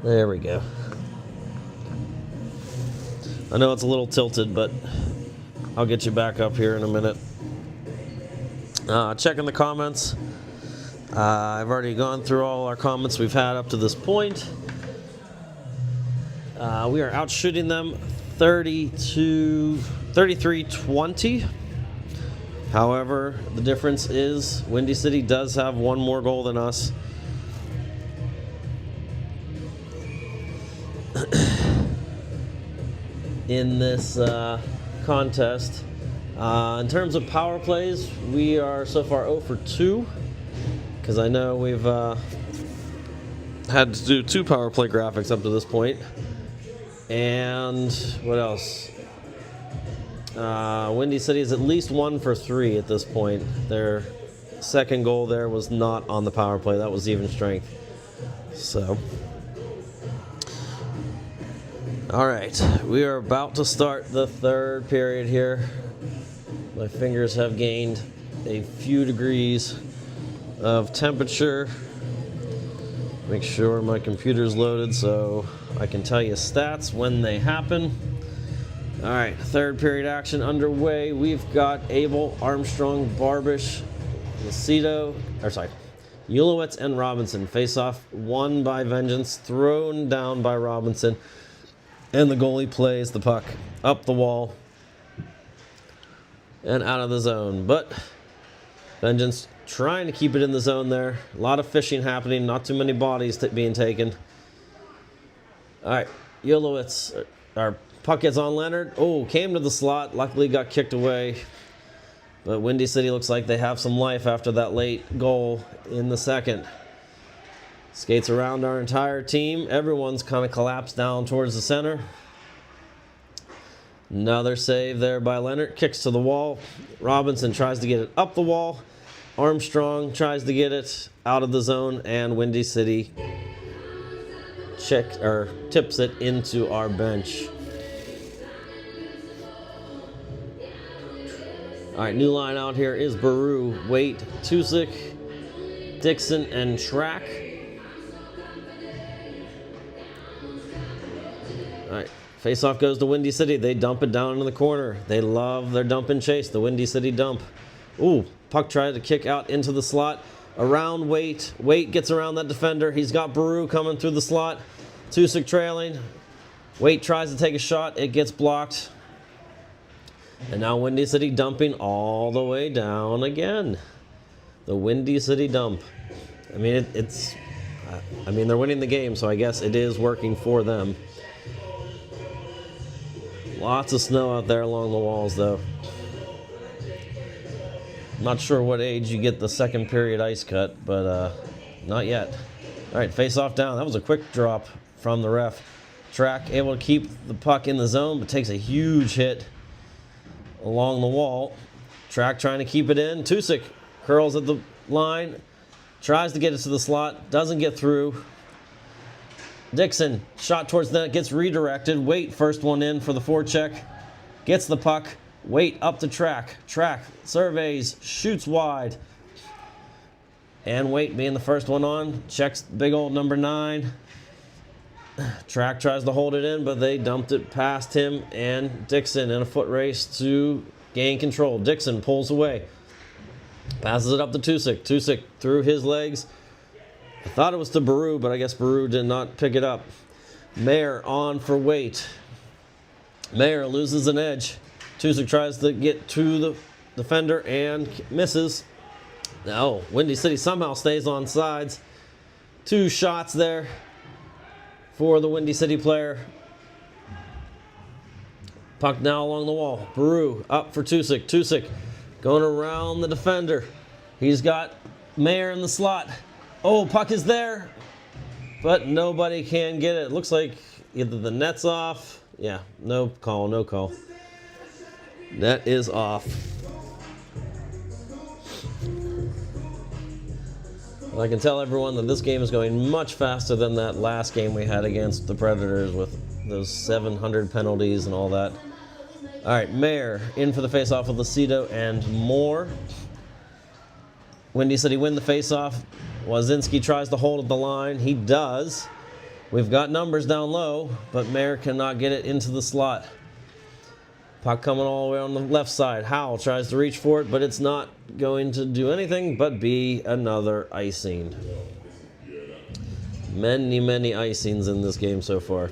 There we go. I know it's a little tilted, but I'll get you back up here in a minute. Checking the comments. I've already gone through all our comments we've had up to this point. We are outshooting them 33-20. However, the difference is Windy City does have one more goal than us. In this contest. In terms of power plays, we are so far 0 for 2. Because I know we've had to do 2 power play graphics up to this point. And what else? Windy City is at least 1 for 3 at this point. Their second goal there was not on the power play. That was even strength. So, all right, we are about to start the third period here. My fingers have gained a few degrees of temperature. Make sure my computer's loaded so I can tell you stats when they happen. All right, third period action underway. We've got Abel, Armstrong, Barbish, Ulowitz, and Robinson. Face off won by Vengeance, thrown down by Robinson, and the goalie plays the puck up the wall and out of the zone. But Vengeance trying to keep it in the zone there. A lot of fishing happening, not too many bodies being taken. All right, Ulowitz, our puck gets on Leonard. Oh, came to the slot. Luckily got kicked away. But Windy City looks like they have some life after that late goal in the second. Skates around our entire team. Everyone's kind of collapsed down towards the center. Another save there by Leonard. Kicks to the wall. Robinson tries to get it up the wall. Armstrong tries to get it out of the zone, and Windy City tips it into our bench. All right, new line out here is Baru, Waite, Tusick, Dixon, and Track. All right, face-off goes to Windy City. They dump it down into the corner. They love their dump and chase, the Windy City dump. Ooh, puck tried to kick out into the slot. Around Waite. Waite gets around that defender. He's got Baru coming through the slot. Tusick trailing. Waite tries to take a shot. It gets blocked. And now Windy City dumping all the way down again. The Windy City dump. I mean, they're winning the game, so I guess it is working for them. Lots of snow out there along the walls, though. Not sure what age you get the second period ice cut, but not yet. All right, face off down. That was a quick drop from the ref. Track able to keep the puck in the zone, but takes a huge hit along the wall. Track trying to keep it in. Tusick curls at the line, tries to get it to the slot, doesn't get through. Dixon, shot towards the net, gets redirected. Waite, first one in for the forecheck. Gets the puck. Waite up to Track. Track surveys, shoots wide. And Waite being the first one on, checks big old number 9. Track tries to hold it in, but they dumped it past him and Dixon in a foot race to gain control. Dixon pulls away. Passes it up to Tusick. Tusick through his legs. I thought it was to Baru, but I guess Baru did not pick it up. Mayer on for Waite. Mayer loses an edge. Tusick tries to get to the defender and misses. Now, Windy City somehow stays on sides. 2 shots there for the Windy City player. Puck now along the wall. Baru up for Tusick. Tusick going around the defender. He's got Mayer in the slot. Oh, puck is there, but nobody can get it. Looks like either the net's off. Yeah, no call, no call. Net is off. I can tell everyone that this game is going much faster than that last game we had against the Predators with those 700 penalties and all that. All right, Mayer in for the faceoff with Lucido and Moore. Windy City win the faceoff. Wazinski tries to hold at the line. He does. We've got numbers down low, but Mayer cannot get it into the slot. Puck coming all the way on the left side. Howell tries to reach for it, but it's not going to do anything but be another icing. Many, many icings in this game so far.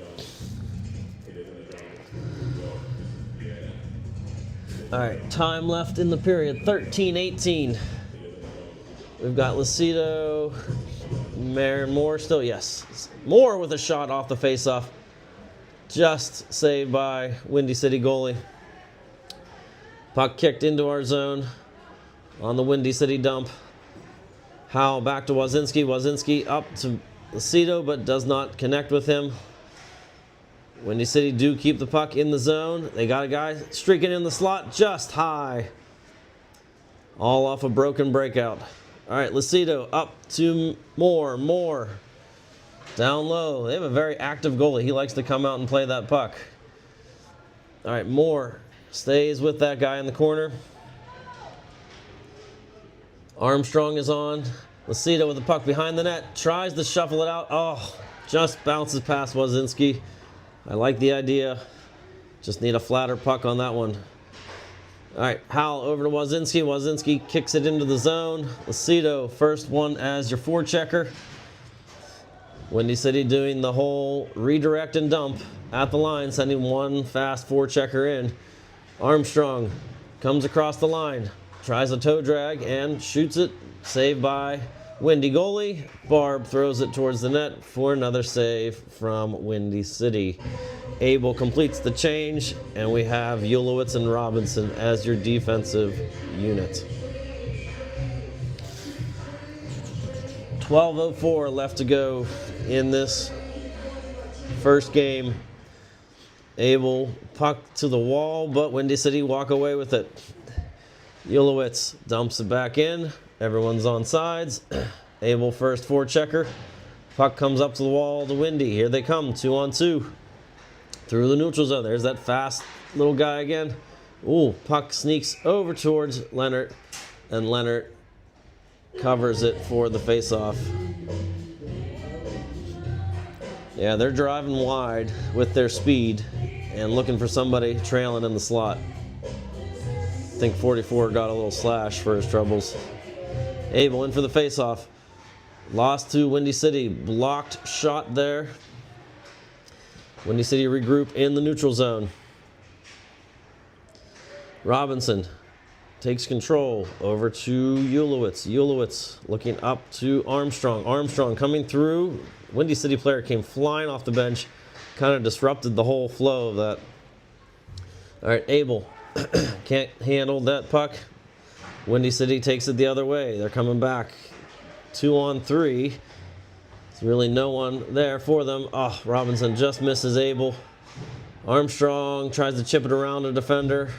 All right, time left in the period, 13-18. We've got Lucido, Moore still, yes. Moore with a shot off the faceoff. Just saved by Windy City goalie. Puck kicked into our zone on the Windy City dump. Howell back to Wazinski. Wazinski up to Lucido, but does not connect with him. Windy City do keep the puck in the zone. They got a guy streaking in the slot just high. All off a broken breakout. All right, Lucido up to Moore. Moore down low. They have a very active goalie. He likes to come out and play that puck. All right, Moore stays with that guy in the corner. Armstrong is on. Lucido with the puck behind the net. Tries to shuffle it out. Oh, just bounces past Wazinski. I like the idea. Just need a flatter puck on that one. All right, Howell over to Wazinski. Wazinski kicks it into the zone. Lucido, first one as your forechecker. Windy City doing the whole redirect and dump at the line, sending one fast forechecker in. Armstrong comes across the line, tries a toe drag and shoots it. Saved by Windy goalie. Barb throws it towards the net for another save from Windy City. Abel completes the change, and we have Ulowitz and Robinson as your defensive unit. 12:04 left to go in this first game. Abel puck to the wall, but Windy City walk away with it. Ulowitz dumps it back in. Everyone's on sides. Abel first forechecker. Puck comes up to the wall to Windy. Here they come, 2-on-2. Through the neutral zone. There's that fast little guy again. Ooh, puck sneaks over towards Leonard, and Leonard covers it for the faceoff. Yeah, they're driving wide with their speed and looking for somebody trailing in the slot. I think 44 got a little slash for his troubles. Abel in for the faceoff. Lost to Windy City. Blocked shot there. Windy City regroup in the neutral zone. Robinson takes control over to Ulowitz. Ulowitz looking up to Armstrong. Armstrong coming through. Windy City player came flying off the bench. Kind of disrupted the whole flow of that. All right, Abel can't handle that puck. Windy City takes it the other way. They're coming back. 2-on-3. There's really no one there for them. Oh, Robinson just misses Abel. Armstrong tries to chip it around a defender.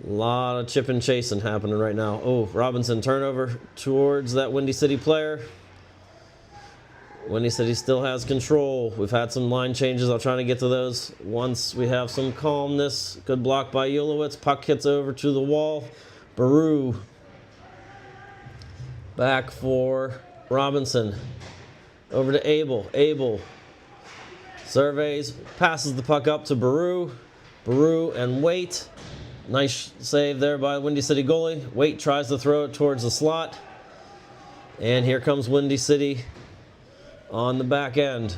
A lot of chipping chasing happening right now. Oh, Robinson turnover towards that Windy City player. Windy City still has control. We've had some line changes. I'll try to get to those once we have some calmness. Good block by Ulowitz. Puck hits over to the wall. Baru back for Robinson. Over to Abel. Abel surveys, passes the puck up to Baru. Baru and Waite. Nice save there by Windy City goalie. Waite tries to throw it towards the slot. And here comes Windy City on the back end.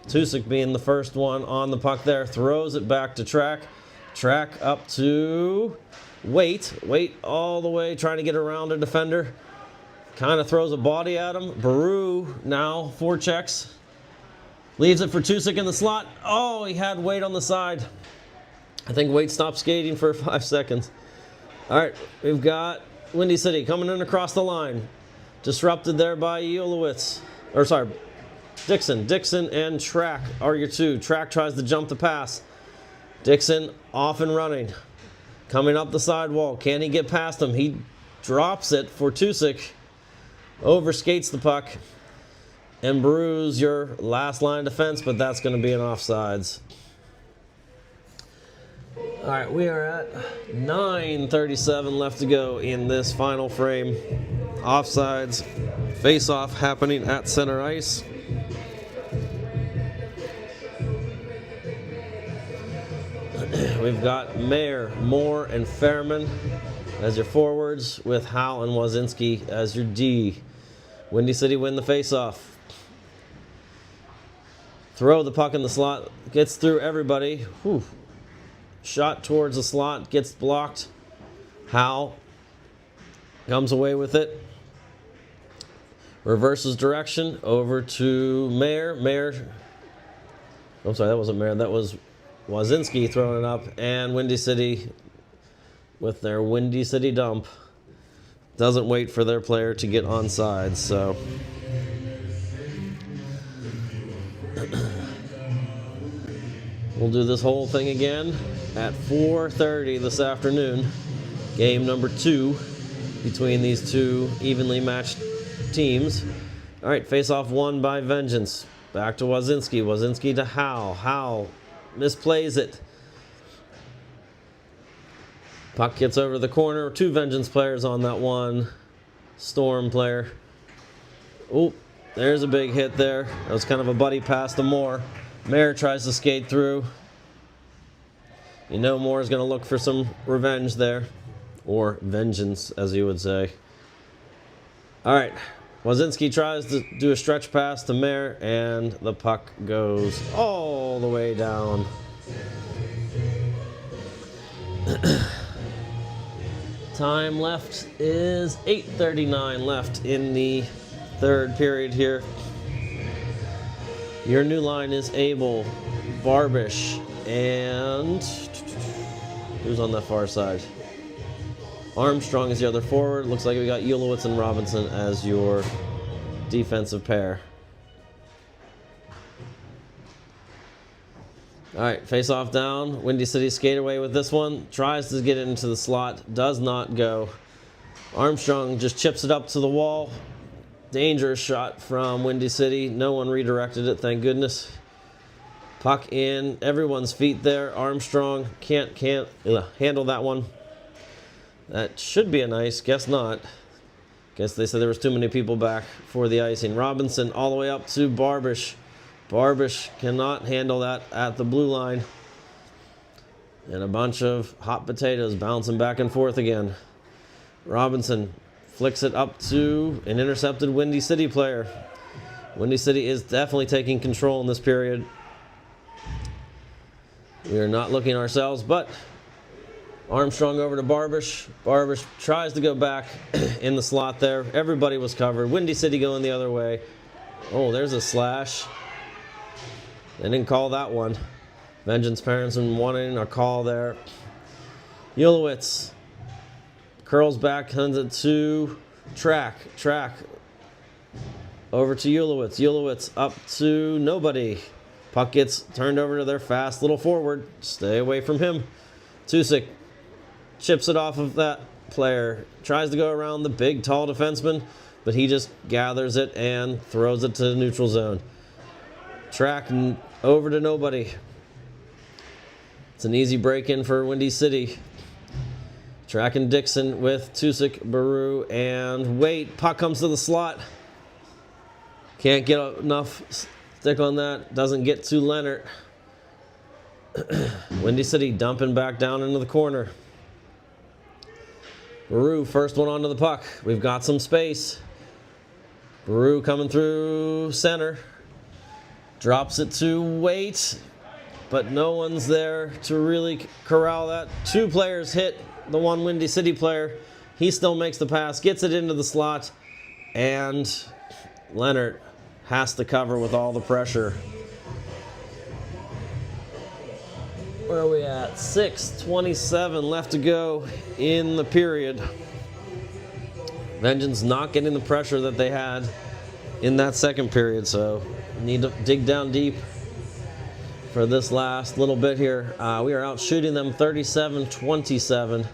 Tusik being the first one on the puck there. Throws it back to Track. Track up to Waite. Waite all the way trying to get around a defender. Kind of throws a body at him. Baru now forechecks. Leaves it for Tusik in the slot. Oh, he had Waite on the side. I think Waite stopped skating for 5 seconds. All right, we've got Windy City coming in across the line. Disrupted there by Ulowitz. Or sorry, Dixon. Dixon and Track are your two. Track tries to jump the pass. Dixon off and running. Coming up the sidewall. Can he get past him? He drops it for Tusik. Overskates the puck. And Baru's your last line defense, but that's going to be an offsides. All right, we are at 9:37 left to go in this final frame. Offsides, face-off happening at center ice. we've got Mayer, Moore, and Fairman as your forwards, with Howe and Wazinski as your D. Windy City win the faceoff. Throw the puck in the slot, gets through everybody. Whew. Shot towards the slot, gets blocked. Howe comes away with it. Reverses direction over to Mayer. I'm sorry, that wasn't Mayer. That was Wazinski throwing it up. And Windy City, with their Windy City dump, doesn't wait for their player to get onside. So we'll do this whole thing again at 4:30 this afternoon. Game number 2 between these two evenly matched teams. All right, face-off won by Vengeance. Back to Wazinski. Wazinski to Howe. Howe misplays it. Puck gets over the corner. 2 Vengeance players on that one Storm player. Oh, there's a big hit there. That was kind of a buddy pass to Moore. Mayer tries to skate through. You know Moore is going to look for some revenge there. Or vengeance, as you would say. All right. Wazinski tries to do a stretch pass to Mayer, and the puck goes all the way down. Time left is 8:39 left in the third period here. Your new line is Abel, Barbish, and who's on that far side? Armstrong is the other forward. Looks like we got Ulowitz and Robinson as your defensive pair. All right, face-off down. Windy City skate away with this one. Tries to get it into the slot. Does not go. Armstrong just chips it up to the wall. Dangerous shot from Windy City. No one redirected it, thank goodness. Puck in everyone's feet there. Armstrong can't handle that one. That should be an ice. Guess not. Guess they said there was too many people back for the icing. Robinson all the way up to Barbish. Barbish cannot handle that at the blue line. And a bunch of hot potatoes bouncing back and forth again. Robinson flicks it up to an intercepted Windy City player. Windy City is definitely taking control in this period. We are not looking ourselves, but Armstrong over to Barbish. Barbish tries to go back in the slot there. Everybody was covered. Windy City going the other way. Oh, there's a slash. They didn't call that one. Vengeance parents and wanting a call there. Ulowitz curls back, sends it to Track. Over to Ulowitz. Ulowitz up to nobody. Puck gets turned over to their fast little forward. Stay away from him. Tusik chips it off of that player. Tries to go around the big, tall defenseman, but he just gathers it and throws it to the neutral zone. Track over to nobody. It's an easy break-in for Windy City. Track and Dixon with Tusik, Baru, and Wait. Puck comes to the slot. Can't get enough stick on that. Doesn't get to Leonard. Windy City dumping back down into the corner. Baru, first one onto the puck. We've got some space. Baru coming through center. Drops it to Wait, but no one's there to really corral that. 2 players hit the one Windy City player. He still makes the pass, gets it into the slot, and Leonard has to cover with all the pressure. Where are we at? 6:27 left to go in the period. Vengeance not getting the pressure that they had in that second period, so need to dig down deep for this last little bit here. We are out shooting them 37-27.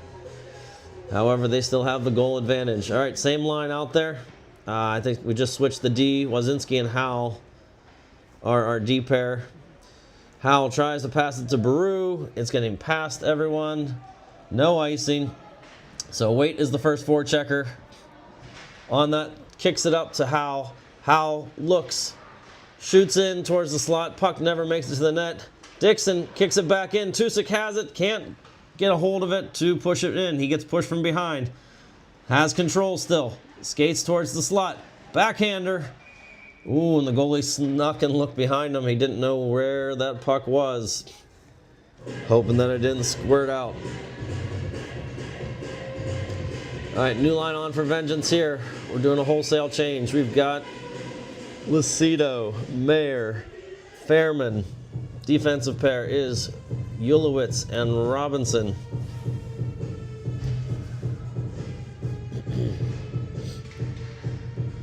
However, they still have the goal advantage. All right, same line out there. I think we just switched the D. Wazinski and Howell are our D pair. Howell tries to pass it to Baru. It's getting past everyone. No icing. So Wait is the first forechecker on that. Kicks it up to Howell. Howell looks. Shoots in towards the slot. Puck never makes it to the net. Dixon kicks it back in. Tusick has it. Can't get a hold of it to push it in. He gets pushed from behind. Has control still. Skates towards the slot. Backhander. Ooh, and the goalie snuck and looked behind him. He didn't know where that puck was. Hoping that it didn't squirt out. All right, new line on for Vengeance here. We're doing a wholesale change. We've got Lucido, Mayer, Fairman. Defensive pair is Ulowitz and Robinson.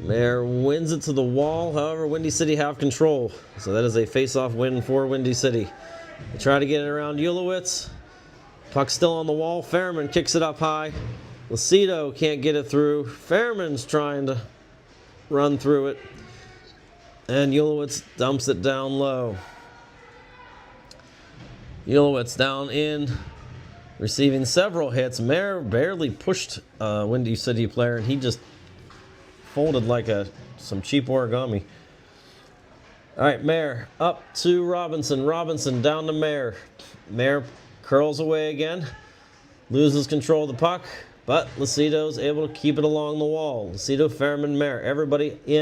Mayer wins it to the wall. However, Windy City have control. So that is a face-off win for Windy City. They try to get it around Ulowitz. Puck still on the wall. Fairman kicks it up high. Lucido can't get it through. Fairman's trying to run through it. And Ulowitz dumps it down low. Ulowitz down in, receiving several hits. Mayer barely pushed Windy City player, and he just folded like some cheap origami. All right, Mayer up to Robinson. Robinson down to Mayer. Mayer curls away again. Loses control of the puck, but Lucido's able to keep it along the wall. Lucido, Fairman, Mayer, everybody in.